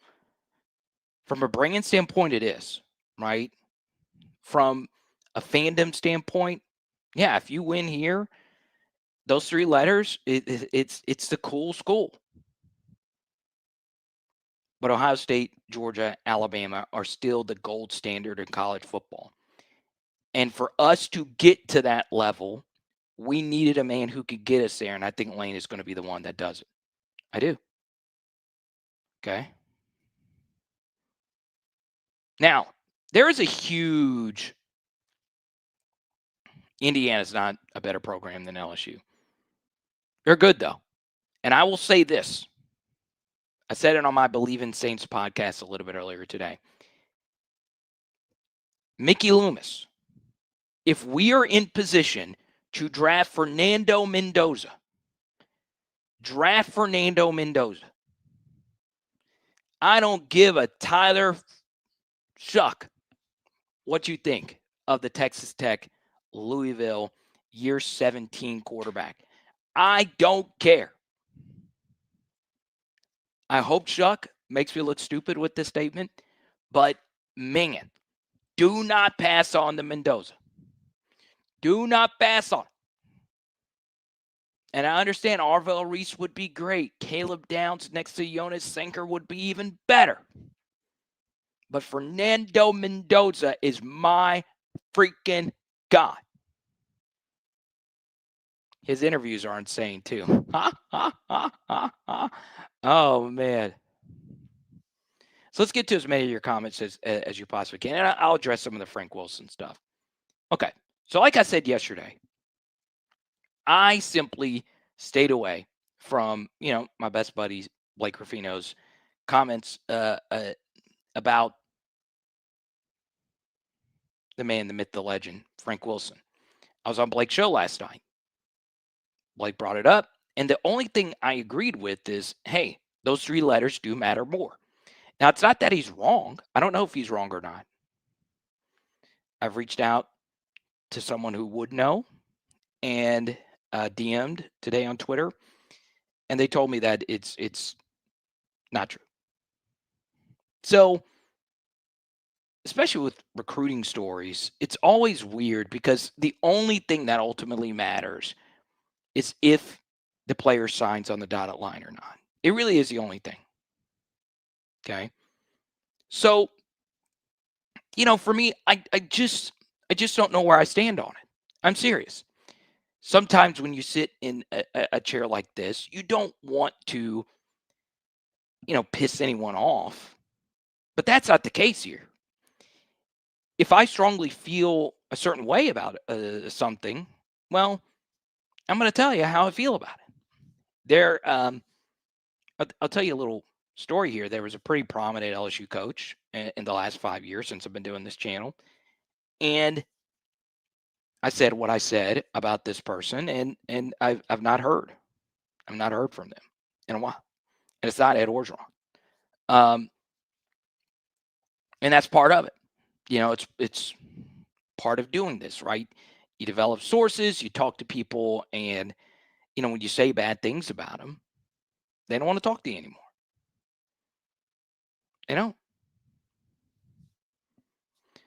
From a bringing standpoint, it is, right? From a fandom standpoint, yeah, if you win here, those 3 letters, it's the cool school. But Ohio State, Georgia, Alabama are still the gold standard in college football. And for us to get to that level, we needed a man who could get us there. And I think Lane is going to be the one that does it. I do. Okay. Now, there is a huge Indiana's not a better program than LSU. They're good, though. And I will say this. I said it on my Believe in Saints podcast a little bit earlier today. Mickey Loomis, if we are in position to draft Fernando Mendoza, I don't give a Tyler shuck what you think of the Texas Tech Louisville year 17 quarterback. I don't care. I hope Shuck makes me look stupid with this statement, but man, do not pass on the Mendoza. Do not pass on. And I understand Arvell Reese would be great. Caleb Downs next to Jonas Senker would be even better. But Fernando Mendoza is my freaking guy. His interviews are insane too. Oh, man. It's So let's get to as many of your comments as you possibly can. And I'll address some of the Frank Wilson stuff. Okay. So like I said yesterday, I simply stayed away from, my best buddy, Blake Ruffino's comments about the man, the myth, the legend, Frank Wilson. I was on Blake's show last night. Blake brought it up. And the only thing I agreed with is, hey, those 3 letters do matter more. Now, it's not that he's wrong. I don't know if he's wrong or not. I've reached out to someone who would know and DM'd today on Twitter, and they told me that it's not true. So, especially with recruiting stories, it's always weird because the only thing that ultimately matters is if the player signs on the dotted line or not. It really is the only thing. Okay. So, for me, I just don't know where I stand on it. I'm serious. Sometimes when you sit in a chair like this, you don't want to, piss anyone off. But that's not the case here. If I strongly feel a certain way about something, well, I'm going to tell you how I feel about it. I'll tell you a little story here. There was a pretty prominent LSU coach in the last 5 years since I've been doing this channel. And I said what I said about this person, and I've not heard. I've not heard from them in a while. And it's not Ed Orgeron. And that's part of it. It's part of doing this, right? You develop sources, you talk to people, and, when you say bad things about them, they don't want to talk to you anymore.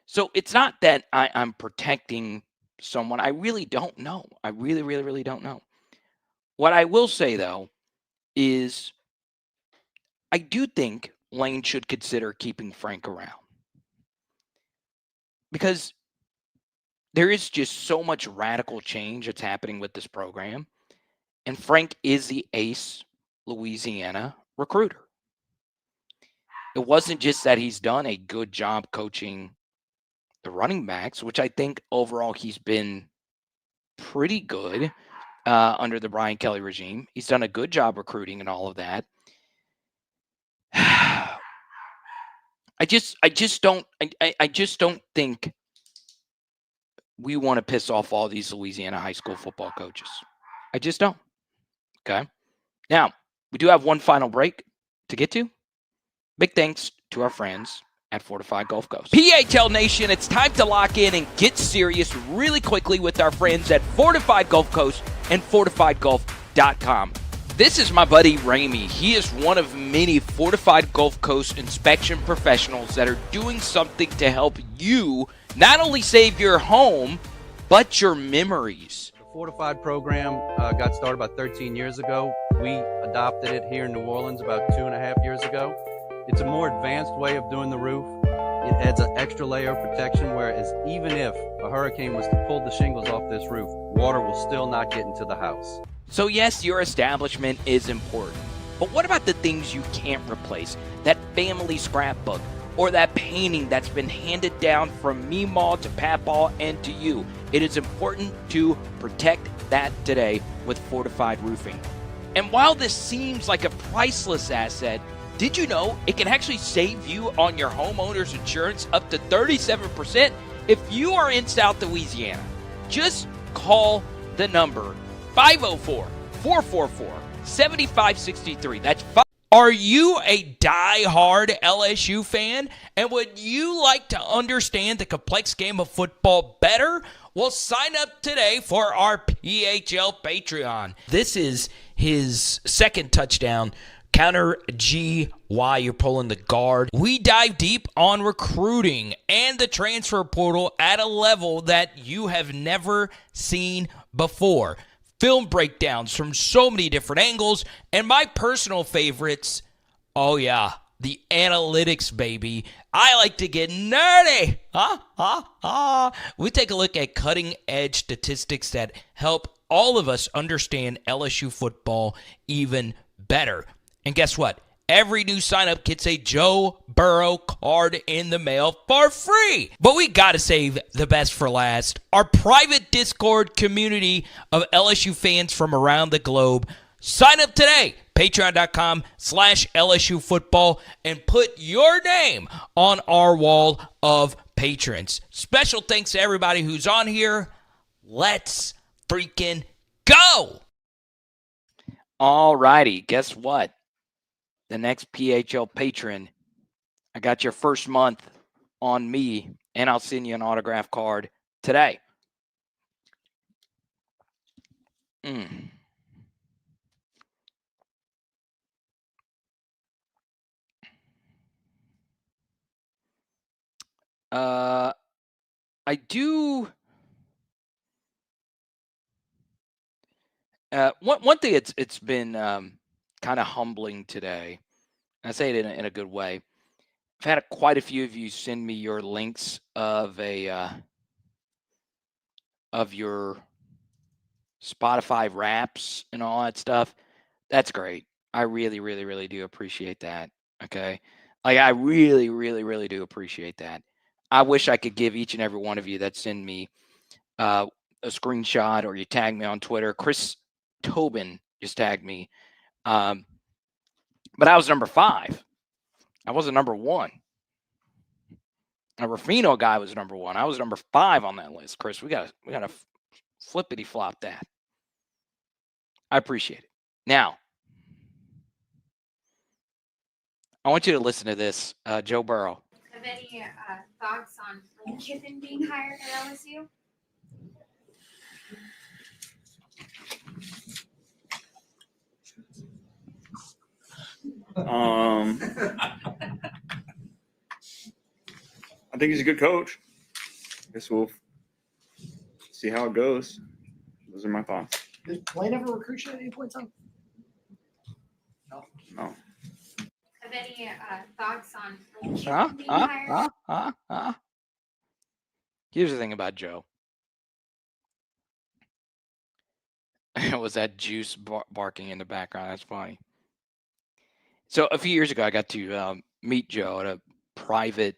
So it's not that I'm protecting someone. I really don't know. I really, really, really don't know. What I will say, though, is I do think Lane should consider keeping Frank around. Because there is just so much radical change that's happening with this program. And Frank is the ace Louisiana recruiter. It wasn't just that he's done a good job coaching the running backs, which I think overall he's been pretty good under the Brian Kelly regime. He's done a good job recruiting and all of that. I just don't think we want to piss off all these Louisiana high school football coaches. I just don't. Okay. Now, we do have one final break to get to. Big thanks to our friends at Fortified Gulf Coast. PHL Nation, it's time to lock in and get serious really quickly with our friends at Fortified Gulf Coast and FortifiedGulf.com. This is my buddy Ramey. He is one of many Fortified Gulf Coast inspection professionals that are doing something to help you not only save your home, but your memories. The Fortified program got started about 13 years ago. We adopted it here in New Orleans about 2.5 years ago. It's a more advanced way of doing the roof. It adds an extra layer of protection, whereas even if a hurricane was to pull the shingles off this roof, water will still not get into the house. So yes, your establishment is important, but what about the things you can't replace? That family scrapbook or that painting that's been handed down from Meemaw to Papaw and to you. It is important to protect that today with Fortified Roofing. And while this seems like a priceless asset, did you know it can actually save you on your homeowner's insurance up to 37% if you are in South Louisiana? Just call the number 504-444-7563. That's Are you a die-hard LSU fan? And would you like to understand the complex game of football better? Well, sign up today for our PHL Patreon. This is his second touchdown. Counter G while you're pulling the guard. We dive deep on recruiting and the transfer portal at a level that you have never seen before. Film breakdowns from so many different angles, and my personal favorites, oh yeah, the analytics, baby. I like to get nerdy. We take a look at cutting-edge statistics that help all of us understand LSU football even better. And guess what? Every new sign-up gets a Joe Burrow card in the mail for free. But we got to save the best for last. Our private Discord community of LSU fans from around the globe. Sign up today. Patreon.com/LSU football and put your name on our wall of patrons. Special thanks to everybody who's on here. Let's freaking go. All righty. Guess what? The next PHL patron, I got your first month on me, and I'll send you an autograph card today. I do. One thing it's been kind of humbling today. I say it in a good way. I've had quite a few of you send me your links of your Spotify raps and all that stuff. That's great. I really, really, really do appreciate that. Okay. Like I really, really, really do appreciate that. I wish I could give each and every one of you that send me a screenshot or you tag me on Twitter. Chris Tobin just tagged me. But I was number 5. I wasn't number 1. A Ruffino guy was number 1. I was number 5 on that list. Chris, we gotta flippity flop that. I appreciate it. Now, I want you to listen to this, Joe Burrow. Have any thoughts on Lane Kiffin being hired at LSU? I think he's a good coach. Guess we'll see how it goes. Those are my thoughts. Did Lane ever recruit you at any point in time? No. Have any thoughts on Lane Kiffin being hired? Here's the thing about Joe. Was that Duce barking in the background? That's funny. So a few years ago, I got to meet Joe at a private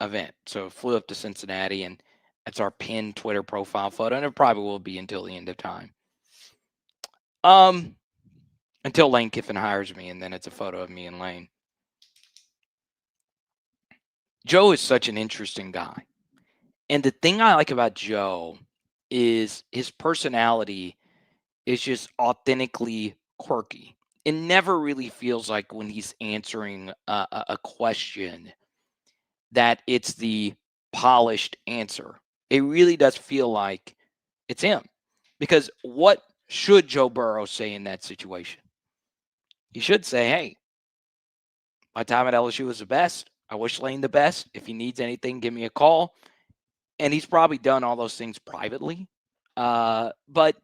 event. So flew up to Cincinnati, and that's our pinned Twitter profile photo, and it probably will be until the end of time. Until Lane Kiffin hires me, and then it's a photo of me and Lane. Joe is such an interesting guy. And the thing I like about Joe is his personality is just authentically quirky. It never really feels like when he's answering a question that it's the polished answer. It really does feel like it's him. Because what should Joe Burrow say in that situation? He should say, hey, my time at LSU was the best. I wish Lane the best. If he needs anything, give me a call. And he's probably done all those things privately. But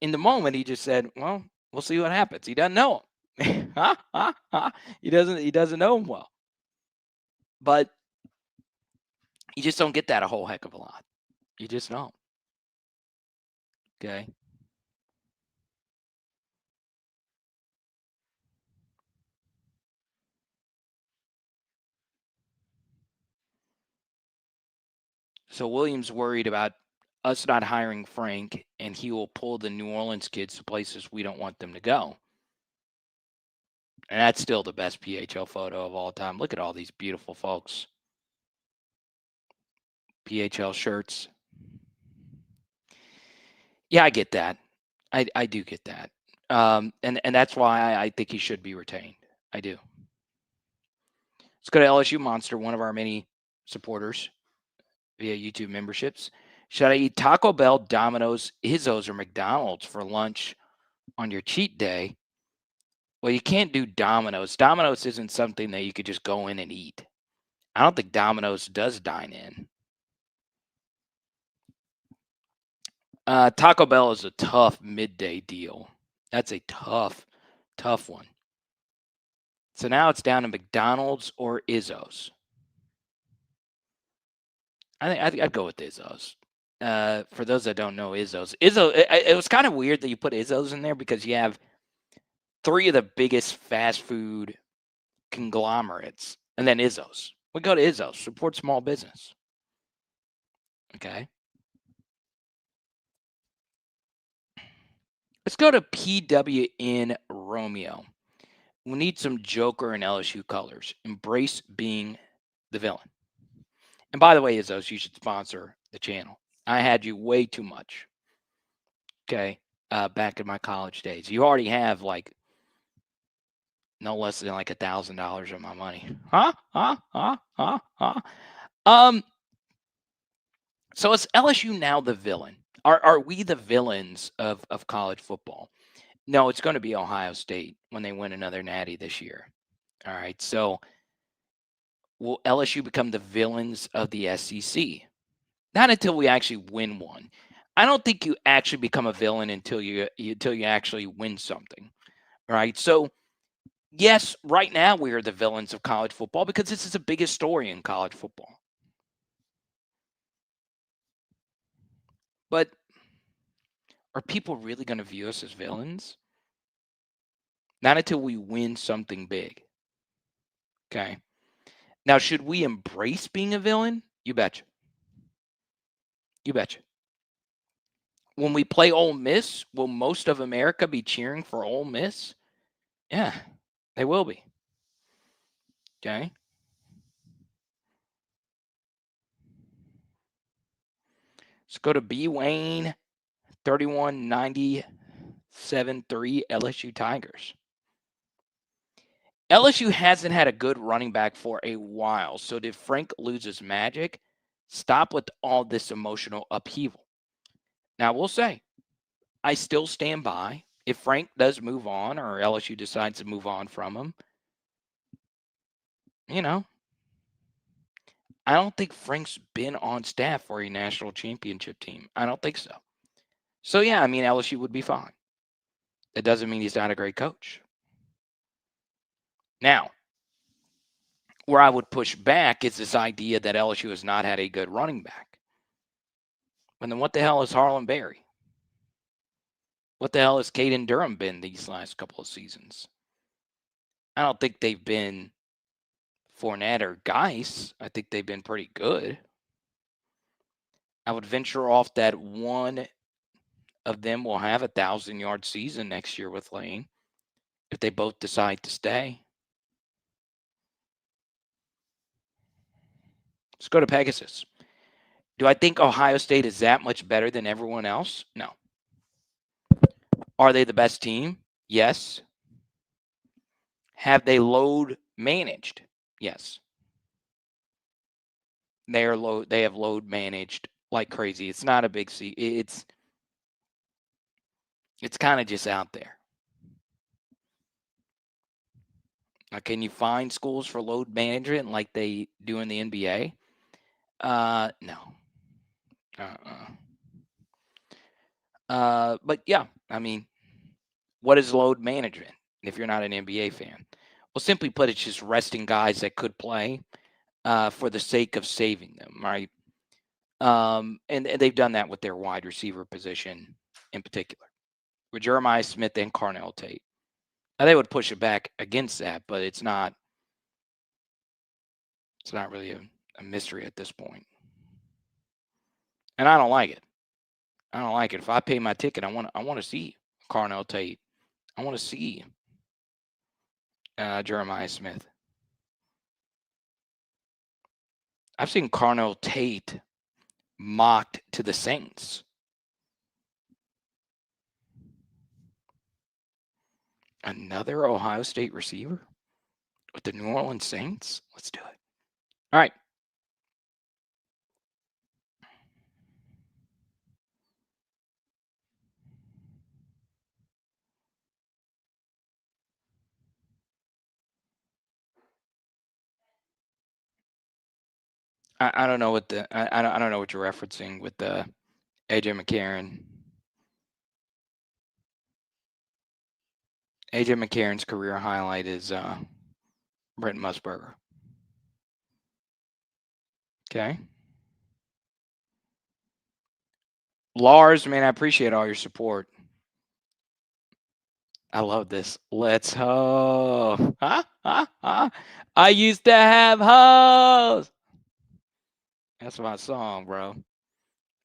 in the moment, he just said, well, we'll see what happens. He doesn't know him. He doesn't know him well. But you just don't get that a whole heck of a lot. You just don't. Okay. So Williams worried about us not hiring Frank, and he will pull the New Orleans kids to places we don't want them to go. And that's still the best PHL photo of all time. Look at all these beautiful folks. PHL shirts. Yeah, I get that. I do get that. And that's why I think he should be retained. I do. Let's go to LSU Monster, one of our many supporters via YouTube memberships. Should I eat Taco Bell, Domino's, Izzo's, or McDonald's for lunch on your cheat day? Well, you can't do Domino's. Domino's isn't something that you could just go in and eat. I don't think Domino's does dine in. Taco Bell is a tough midday deal. That's a tough one. So now it's down to McDonald's or Izzo's. I think I'd go with Izzo's. For those that don't know Izzo's, it was kind of weird that you put Izzo's in there because you have three of the biggest fast food conglomerates, and then Izzo's. We go to Izzo's, support small business. Okay. Let's go to PWN Romeo. We need some Joker and LSU colors. Embrace being the villain. And by the way, Izzo's, you should sponsor the channel. I had you way too much. Okay. Back in my college days. You already have like no less than like $1,000 of my money. So is LSU now the villain? Are we the villains of college football? No, it's going to be Ohio State when they win another natty this year. All right. So will LSU become the villains of the SEC? Not until we actually win one. I don't think you actually become a villain until you actually win something. All right. So yes, right now we are the villains of college football because this is the biggest story in college football. But are people really going to view us as villains? Not until we win something big. Okay. Now, should we embrace being a villain? You betcha. You betcha. When we play Ole Miss, will most of America be cheering for Ole Miss? Yeah, they will be. Okay. Let's go to B. Wayne, 3197.3 LSU Tigers. LSU hasn't had a good running back for a while. So did Frank lose his magic? Stop with all this emotional upheaval. Now, we'll say, I still stand by. If Frank does move on or LSU decides to move on from him, I don't think Frank's been on staff for a national championship team. I don't think so. So, yeah, I mean, LSU would be fine. That doesn't mean he's not a great coach. Now, where I would push back is this idea that LSU has not had a good running back. And then what the hell is Harlan Berry? What the hell has Caden Durham been these last couple of seasons? I don't think they've been Fournette or Geis. I think they've been pretty good. I would venture off that one of them will have a 1,000-yard season next year with Lane if they both decide to stay. Let's go to Pegasus. Do I think Ohio State is that much better than everyone else? No. Are they the best team? Yes. Have they load managed? Yes. They have load managed like crazy. It's not a big C. It's kind of just out there. Can you find schools for load management like they do in the NBA? No. But yeah, I mean, what is load management if you're not an NBA fan? Well, simply put, it's just resting guys that could play for the sake of saving them, right? And they've done that with their wide receiver position in particular, with Jeremiah Smith and Carnell Tate. Now, they would push it back against that, but it's not really a mystery at this point. And I don't like it. I don't like it. If I pay my ticket, I want to see Carnell Tate. I want to see Jeremiah Smith. I've seen Carnell Tate mocked to the Saints. Another Ohio State receiver with the New Orleans Saints? Let's do it. All right. I don't know what I don't know what you're referencing with the AJ McCarron. AJ McCarron's career highlight is Brent Musburger. Okay. Lars, man, I appreciate all your support. I love this. Let's ho. I used to have hoes. That's my song, bro.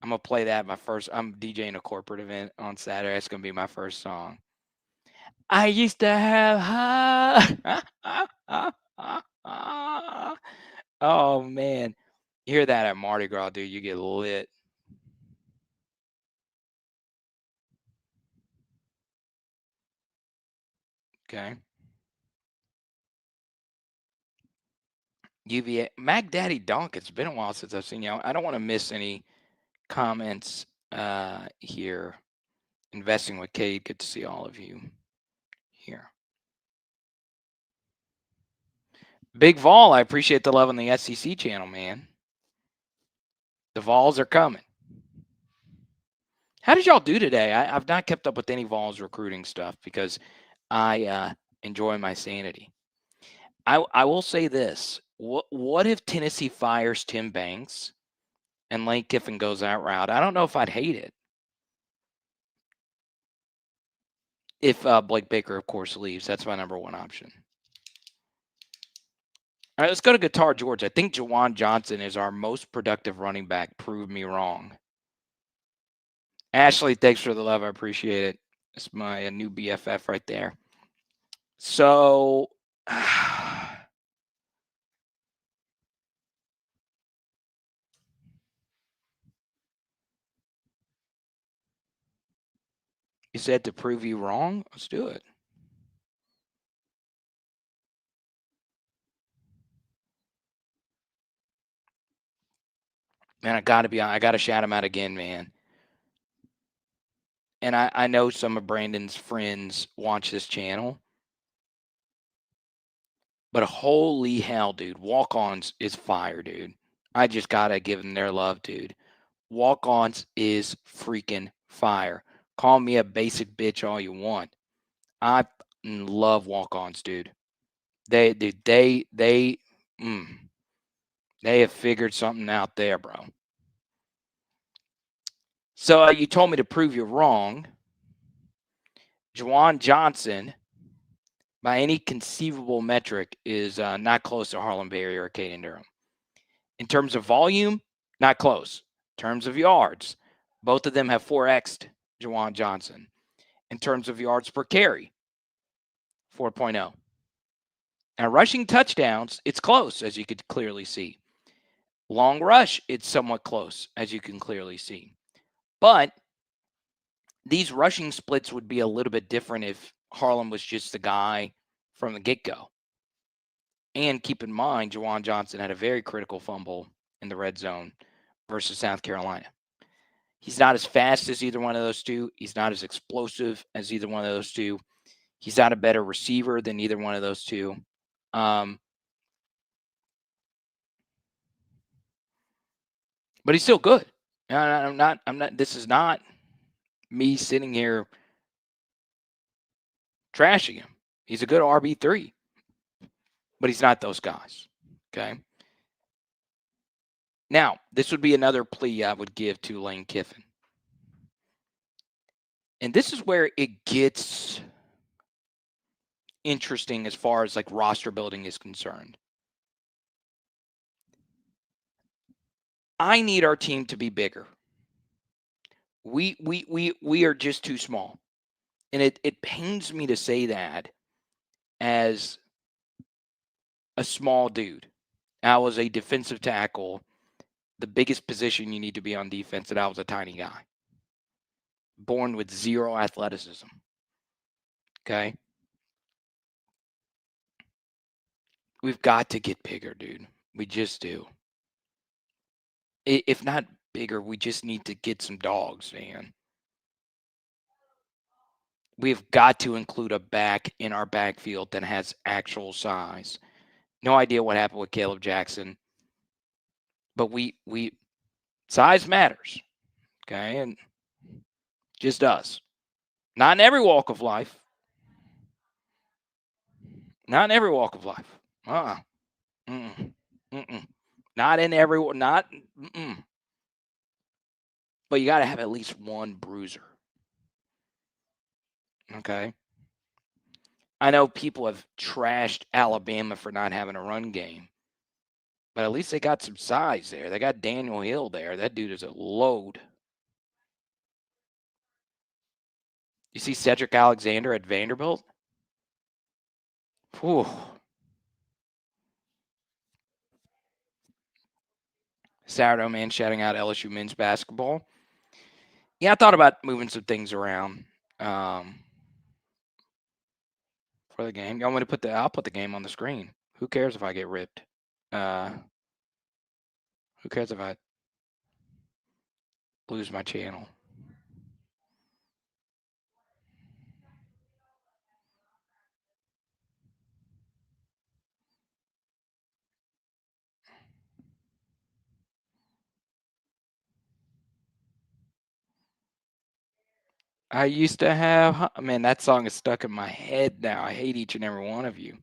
I'm going to play that I'm DJing a corporate event on Saturday. It's going to be my first song. I used to have hoes. Oh, man. You hear that at Mardi Gras, dude. You get lit. Okay. UVA. Mac Daddy Donk. It's been a while since I've seen you. I don't want to miss any comments here. Investing with Cade. Good to see all of you here. Big Vol, I appreciate the love on the SEC channel, man. The Vols are coming. How did y'all do today? I've not kept up with any Vols recruiting stuff because I enjoy my sanity. I will say this. What if Tennessee fires Tim Banks and Lane Kiffin goes that route? I don't know if I'd hate it. If Blake Baker, of course, leaves. That's my number one option. All right, let's go to Guitar George. I think Jawan Johnson is our most productive running back. Prove me wrong. Ashley, thanks for the love. I appreciate it. It's my new BFF right there. So, you said to prove you wrong? Let's do it. Man, I gotta shout him out again, man. And I know some of Brandon's friends watch this channel. But holy hell, dude. Walk-ons is fire, dude. I just gotta give them their love, dude. Walk-ons is freaking fire. Call me a basic bitch all you want. I love walk-ons, dude. They have figured something out there, bro. So you told me to prove you wrong. Jawan Johnson, by any conceivable metric, is not close to Harlan Berry or Caden Durham. In terms of volume, not close. In terms of yards, both of them have 4x'd Jawan Johnson. In terms of yards per carry, 4.0. Now, rushing touchdowns, it's close, as you could clearly see. Long rush, it's somewhat close, as you can clearly see. But these rushing splits would be a little bit different if Harlan was just the guy from the get-go. And keep in mind, Jawan Johnson had a very critical fumble in the red zone versus South Carolina. He's not as fast as either one of those two. He's not as explosive as either one of those two. He's not a better receiver than either one of those two. But he's still good. I'm not. This is not me sitting here trashing him. He's a good RB3, but he's not those guys. Okay. Now, this would be another plea I would give to Lane Kiffin. And this is where it gets interesting as far as like roster building is concerned. I need our team to be bigger. We are just too small. And it pains me to say that as a small dude. I was a defensive tackle, the biggest position you need to be on defense, and I was a tiny guy. Born with zero athleticism. Okay? We've got to get bigger, dude. We just do. If not bigger, we just need to get some dogs, man. We've got to include a back in our backfield that has actual size. No idea what happened with Caleb Jackson. But we size matters. Okay? And just does. Not in every walk of life. Not in every walk of life. Not in every But you got to have at least one bruiser. Okay? I know people have trashed Alabama for not having a run game, but at least they got some size there. They got Daniel Hill there. That dude is a load. You see Cedric Alexander at Vanderbilt? Whew. Sourdough Man shouting out LSU men's basketball. Yeah, I thought about moving some things around for the game. Y'all want me to I'll put the game on the screen. Who cares if I get ripped? Who cares if I lose my channel? I used to have, man, that song is stuck in my head now. I hate each and every one of you.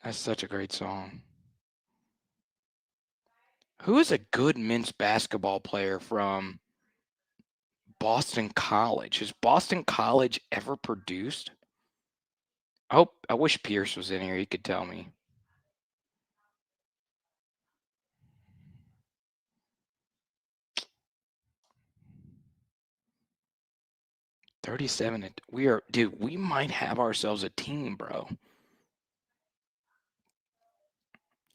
That's such a great song. Who is a good men's basketball player from Boston College? Has Boston College ever produced? I wish Pierce was in here. He could tell me. $37. Dude, we might have ourselves a team, bro.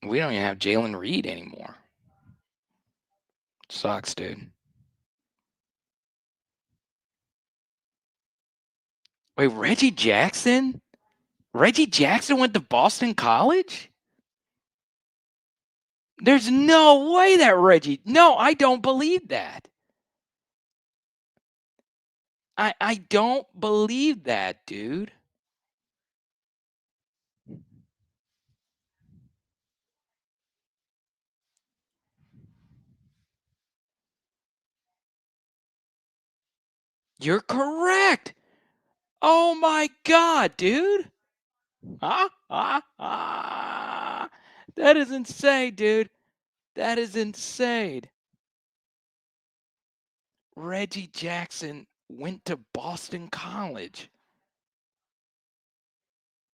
We don't even have Jalen Reed anymore. Sucks, dude. Wait, Reggie Jackson? Reggie Jackson went to Boston College? There's no way that Reggie. No, I don't believe that. I don't believe that, dude. You're correct. Oh my God, dude. That is insane, dude. That is insane. Reggie Jackson went to Boston College.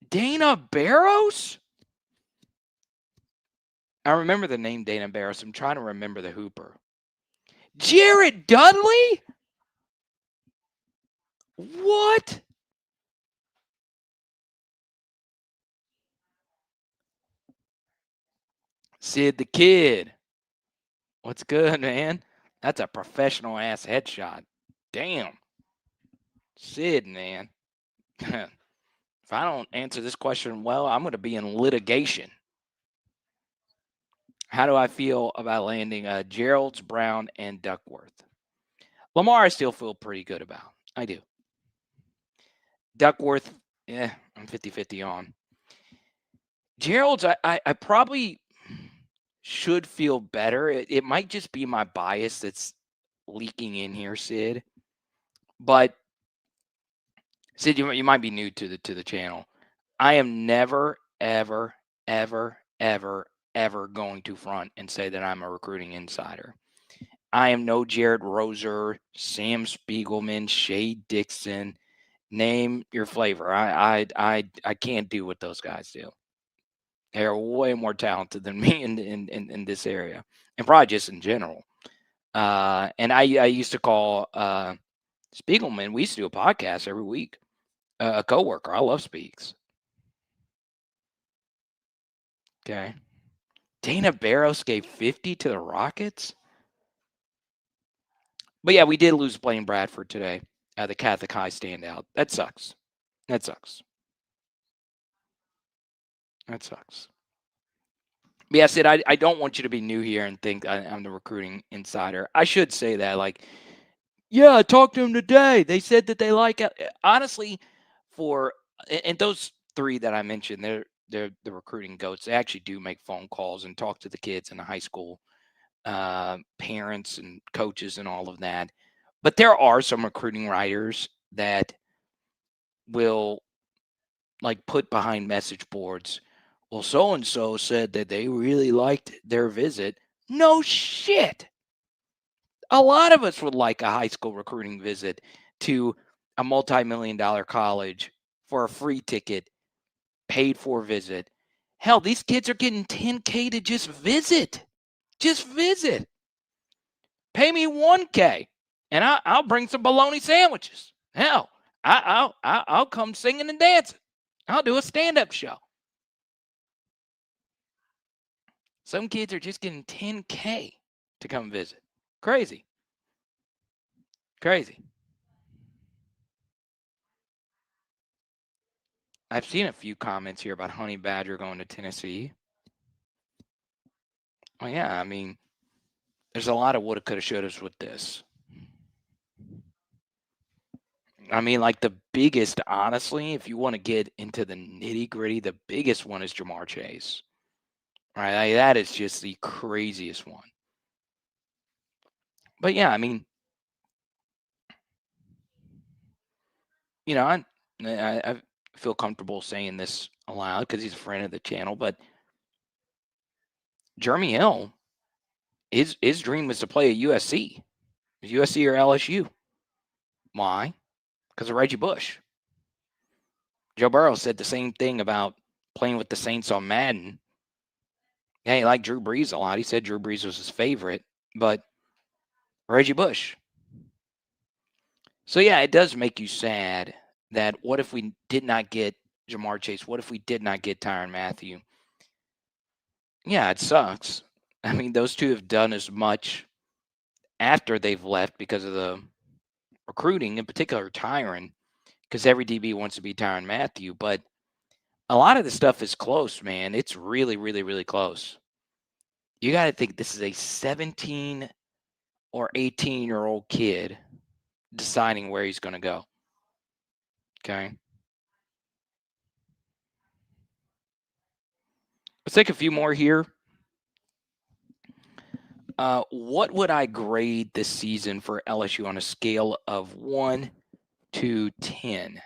Dana Barros? I remember the name Dana Barros. I'm trying to remember the hooper. Jared Dudley? What? Sid the Kid. What's good, man? That's a professional ass headshot. Damn. Sid, man. If I don't answer this question well, I'm going to be in litigation. How do I feel about landing Geralds, Brown, and Duckworth? Lamar, I still feel pretty good about. I do. Duckworth, I'm 50-50 on. Geralds, I probably should feel better. It might just be my bias that's leaking in here, Sid. But Sid, you might be new to the channel. I am never, ever, ever, ever, ever going to front and say that I'm a recruiting insider. I am no Jared Roser, Sam Spiegelman, Shay Dixon. Name your flavor. I can't do what those guys do. They're way more talented than me in this area, and probably just in general. And I used to call Spiegelman. We used to do a podcast every week. A coworker. I love Speaks. Okay. Dana Barros gave 50 to the Rockets. But yeah, we did lose Blaine Bradford today. The Catholic High standout. That sucks. That sucks. That sucks. But yeah, Sid, I don't want you to be new here and think I'm the recruiting insider. I should say that, like, yeah, I talked to them today. They said that they like it. Honestly, and those three that I mentioned, they're the recruiting goats. They actually do make phone calls and talk to the kids in the high school, parents and coaches and all of that. But there are some recruiting writers that will like put behind message boards. Well, so-and-so said that they really liked their visit. No shit. A lot of us would like a high school recruiting visit to a multi-million-dollar college for a free ticket, paid for visit. Hell, these kids are getting $10K to just visit. Just visit. Pay me $1K, and I'll bring some bologna sandwiches. Hell, I'll come singing and dancing. I'll do a stand-up show. Some kids are just getting $10K to come visit. Crazy. Crazy. I've seen a few comments here about Honey Badger going to Tennessee. Well, yeah, I mean, there's a lot of woulda, coulda, shouldas with this. I mean, like the biggest, honestly, if you want to get into the nitty gritty, the biggest one is Jamar Chase. Right? Like, that is just the craziest one. But yeah, I mean, you know, I feel comfortable saying this aloud because he's a friend of the channel, but Jeremy Hill, his dream was to play at USC. USC or LSU. Why? Because of Reggie Bush. Joe Burrow said the same thing about playing with the Saints on Madden. Yeah, he liked Drew Brees a lot. He said Drew Brees was his favorite, but Reggie Bush. So, yeah, it does make you sad that what if we did not get Jamar Chase? What if we did not get Tyrann Mathieu? Yeah, it sucks. I mean, those two have done as much after they've left because of the recruiting, in particular Tyrann, because every DB wants to be Tyrann Mathieu. But a lot of the stuff is close, man. It's really, really, really close. You got to think this is a 17 or 18-year-old kid deciding where he's going to go. Okay. Let's take a few more here. What would I grade this season for LSU on a scale of 1 to 10?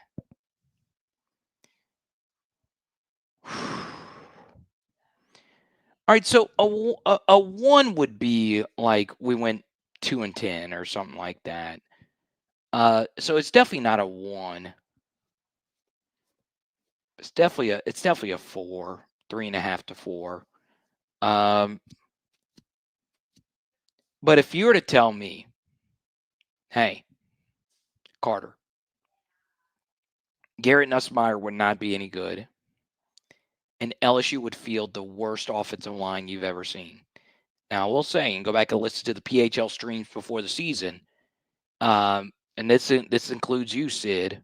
All right, so a 1 would be like we went 2 and 10 or something like that. So it's definitely not a 1. It's definitely a 4, 3.5 to 4. But if you were to tell me, hey, Carter, Garrett Nussmeier would not be any good, and LSU would field the worst offensive line you've ever seen. Now, I will say, and go back and listen to the PHL streams before the season, and this includes you, Sid,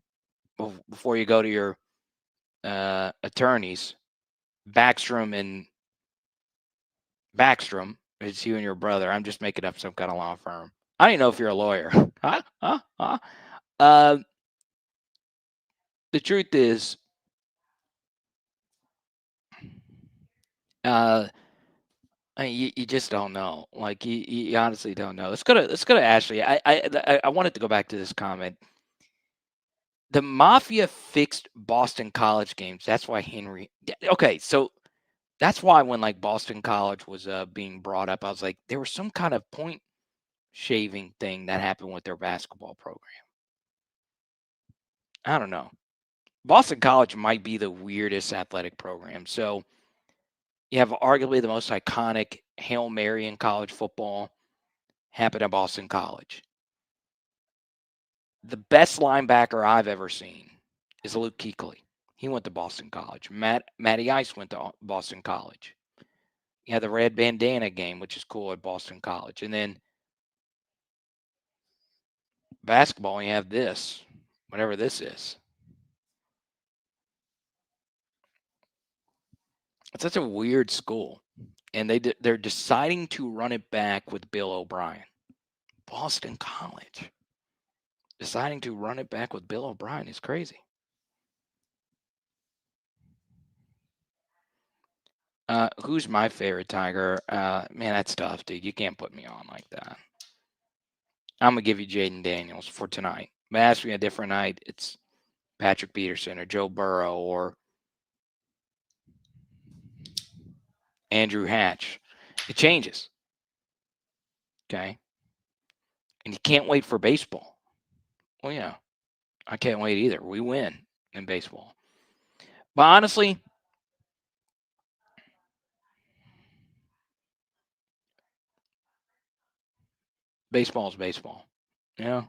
before you go to your attorneys, Backstrom. It's you and your brother. I'm just making up some kind of law firm. I don't even know if you're a lawyer. The truth is, you just don't know. Like you honestly don't know. Let's go to Ashley. I wanted to go back to this comment. The Mafia fixed Boston College games. That's why Henry. Okay, so that's why when like Boston College was being brought up, I was like, there was some kind of point shaving thing that happened with their basketball program. I don't know. Boston College might be the weirdest athletic program. So you have arguably the most iconic Hail Mary in college football happen at Boston College. The best linebacker I've ever seen is Luke Kuechly. He went to Boston College. Matty Ice went to Boston College. You have the red bandana game, which is cool at Boston College. And then basketball, you have this, whatever this is. It's such a weird school. And they're deciding to run it back with Bill O'Brien. Boston College. Deciding to run it back with Bill O'Brien is crazy. Who's my favorite Tiger? Man, that's tough, dude. You can't put me on like that. I'm going to give you Jaden Daniels for tonight. But ask me a different night, it's Patrick Peterson or Joe Burrow or Andrew Hatch. It changes. Okay. And you can't wait for baseball. Well, yeah, I can't wait either. We win in baseball. But honestly, baseball is baseball. You know?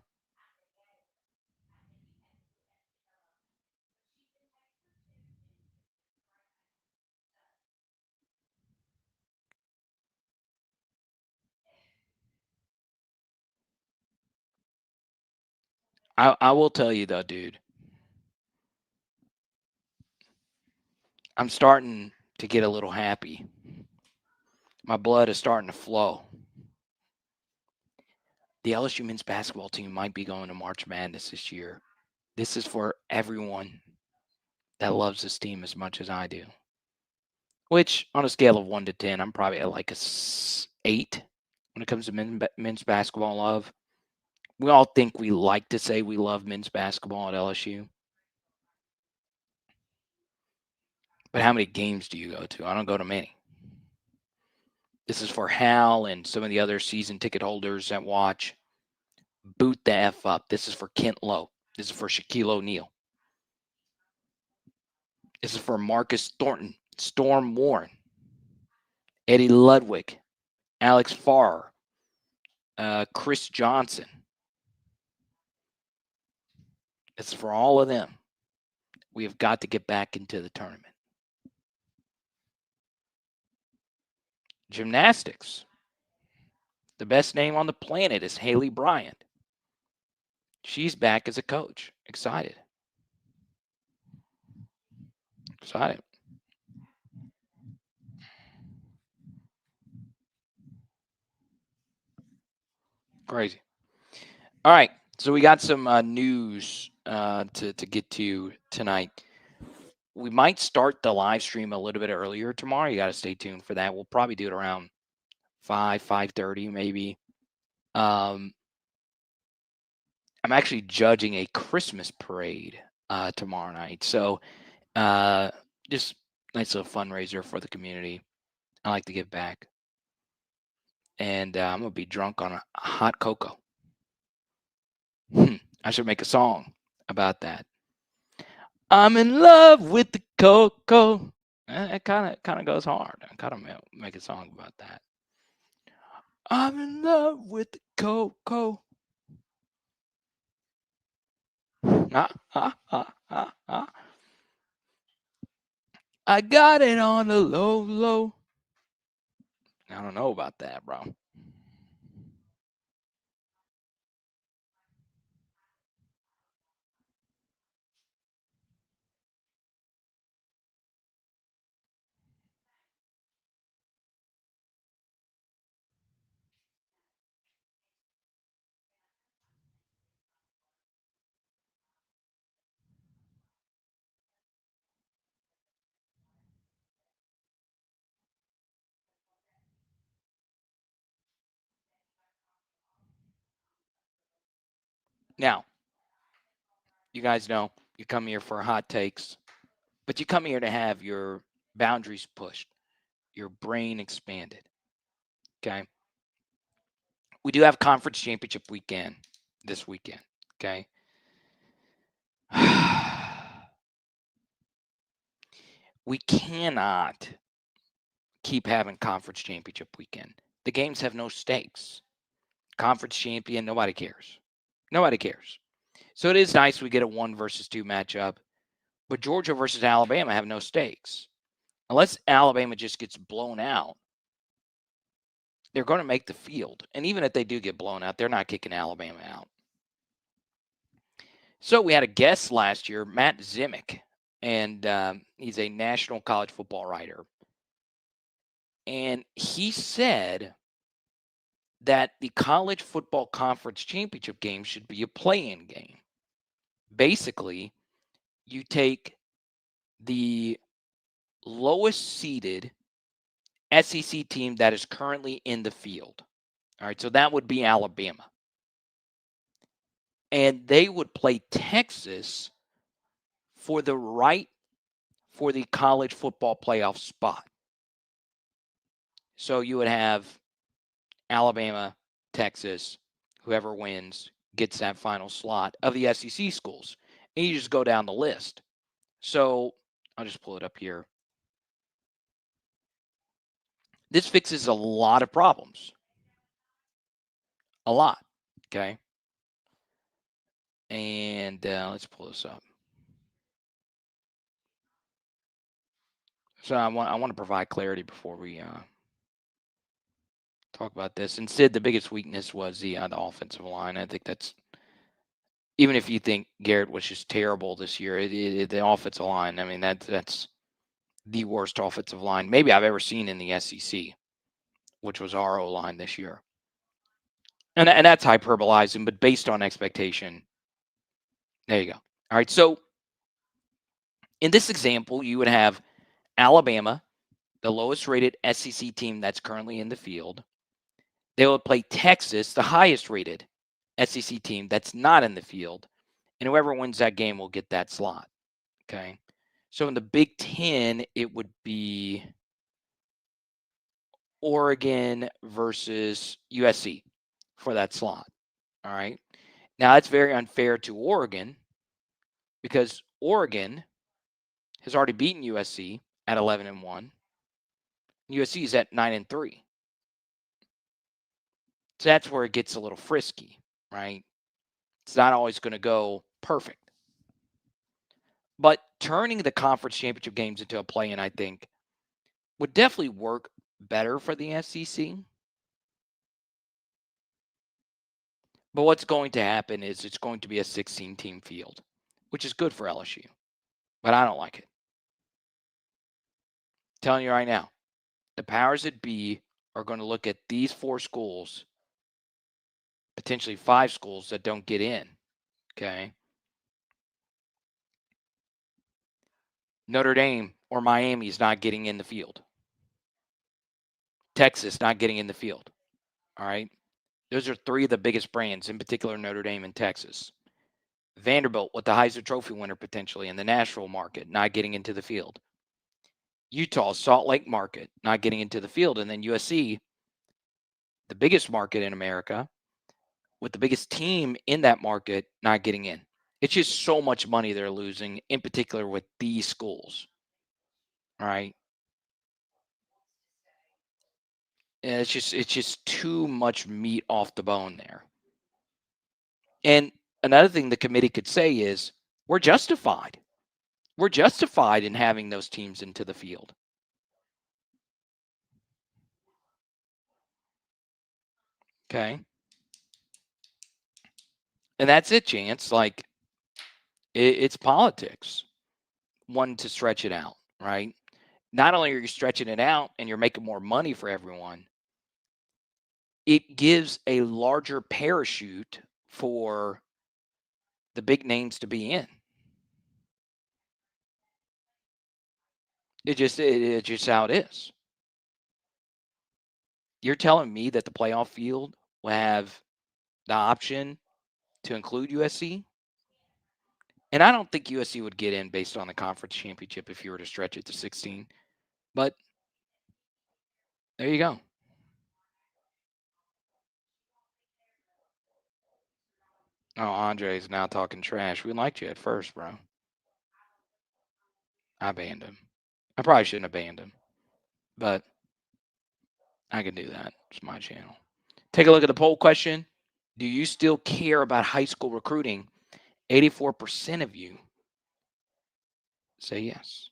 I will tell you though, dude. I'm starting to get a little happy. My blood is starting to flow. The LSU men's basketball team might be going to March Madness this year. This is for everyone that loves this team as much as I do. Which, on a scale of 1 to 10, I'm probably at like a 8 when it comes to men's basketball love. We all think we like to say we love men's basketball at LSU. But how many games do you go to? I don't go to many. This is for Hal and some of the other season ticket holders that watch. Boot the F up. This is for Kent Lowe. This is for Shaquille O'Neal. This is for Marcus Thornton, Storm Warren, Eddie Ludwig, Alex Farr, Chris Johnson. It's for all of them. We have got to get back into the tournament. Gymnastics. The best name on the planet is Haley Bryant. She's back as a coach. Excited. Excited. Crazy. All right. So we got some news to get to tonight. We might start the live stream a little bit earlier tomorrow. You got to stay tuned for that. We'll probably do it around 5:30 maybe. I'm actually judging a Christmas parade tomorrow night. So just nice little fundraiser for the community. I like to give back. And I'm going to be drunk on a hot cocoa. I should make a song about that. I'm in love with the cocoa. It kind of goes hard. I kind of make a song about that. I'm in love with the cocoa. I got it on the low. I don't know about that, bro. Now, you guys know you come here for hot takes, but you come here to have your boundaries pushed, your brain expanded. Okay. We do have conference championship weekend this weekend. Okay. We cannot keep having conference championship weekend. The games have no stakes. Conference champion, nobody cares. Nobody cares. So it is nice we get a 1 versus 2 matchup, but Georgia versus Alabama have no stakes. Unless Alabama just gets blown out, they're going to make the field. And even if they do get blown out, they're not kicking Alabama out. So we had a guest last year, Matt Zimick, and he's a national college football writer. And he said that the college football conference championship game should be a play-in game. Basically, you take the lowest seeded SEC team that is currently in the field. All right, so that would be Alabama. And they would play Texas for the right for the college football playoff spot. So you would have Alabama, Texas, whoever wins gets that final slot of the SEC schools. And you just go down the list. So I'll just pull it up here. This fixes a lot of problems. A lot. Okay. And let's pull this up. So I want to provide clarity before we talk about this. Instead, the biggest weakness was the offensive line. I think that's, even if you think Garrett was just terrible this year, the offensive line, I mean, that's the worst offensive line maybe I've ever seen in the SEC, which was our O-line this year. And that's hyperbolizing, but based on expectation, there you go. All right, so in this example, you would have Alabama, the lowest rated SEC team that's currently in the field. They will play Texas, the highest rated SEC team that's not in the field. And whoever wins that game will get that slot. Okay. So in the Big Ten, it would be Oregon versus USC for that slot. All right. Now, that's very unfair to Oregon because Oregon has already beaten USC at 11-1. USC is at 9-3. So that's where it gets a little frisky, right? It's not always going to go perfect. But turning the conference championship games into a play-in, I think, would definitely work better for the SEC. But what's going to happen is it's going to be a 16-team field, which is good for LSU. But I don't like it. I'm telling you right now, the powers that be are going to look at these 4 schools, potentially 5 schools that don't get in, okay? Notre Dame or Miami is not getting in the field. Texas not getting in the field, all right? Those are 3 of the biggest brands, in particular Notre Dame and Texas. Vanderbilt with the Heisman Trophy winner potentially in the Nashville market, not getting into the field. Utah, Salt Lake market, not getting into the field. And then USC, the biggest market in America, with the biggest team in that market, not getting in. It's just so much money they're losing, in particular with these schools. All right. And it's just too much meat off the bone there. And another thing the committee could say is, we're justified. We're justified in having those teams into the field. Okay. And that's it, Chance. Like, it's politics. One, to stretch it out, right? Not only are you stretching it out and you're making more money for everyone, it gives a larger parachute for the big names to be in. It's just how it is. You're telling me that the playoff field will have the option to include USC? And I don't think USC would get in based on the conference championship if you were to stretch it to 16. But there you go. Oh, Andre's now talking trash. We liked you at first, bro. I banned him. I probably shouldn't have banned him, but I can do that. It's my channel. Take a look at the poll question. Do you still care about high school recruiting? 84% of you say yes.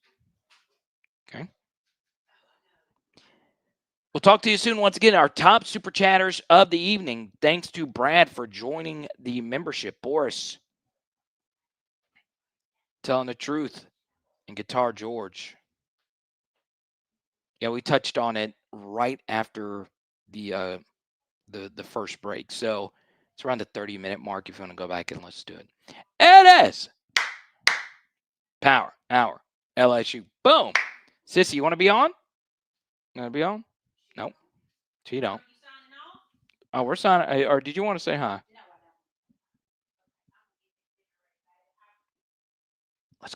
Okay. We'll talk to you soon. Once again, our top super chatters of the evening. Thanks to Brad for joining the membership. Boris, telling the truth, and Guitar George. Yeah, we touched on it right after the first break. So it's around the 30-minute mark if you want to go back and listen to it. It is Power Hour LSU. Boom. Sissy, you want to be on? You want to be on? No. She don't. Oh, we're signing. Or did you want to say hi?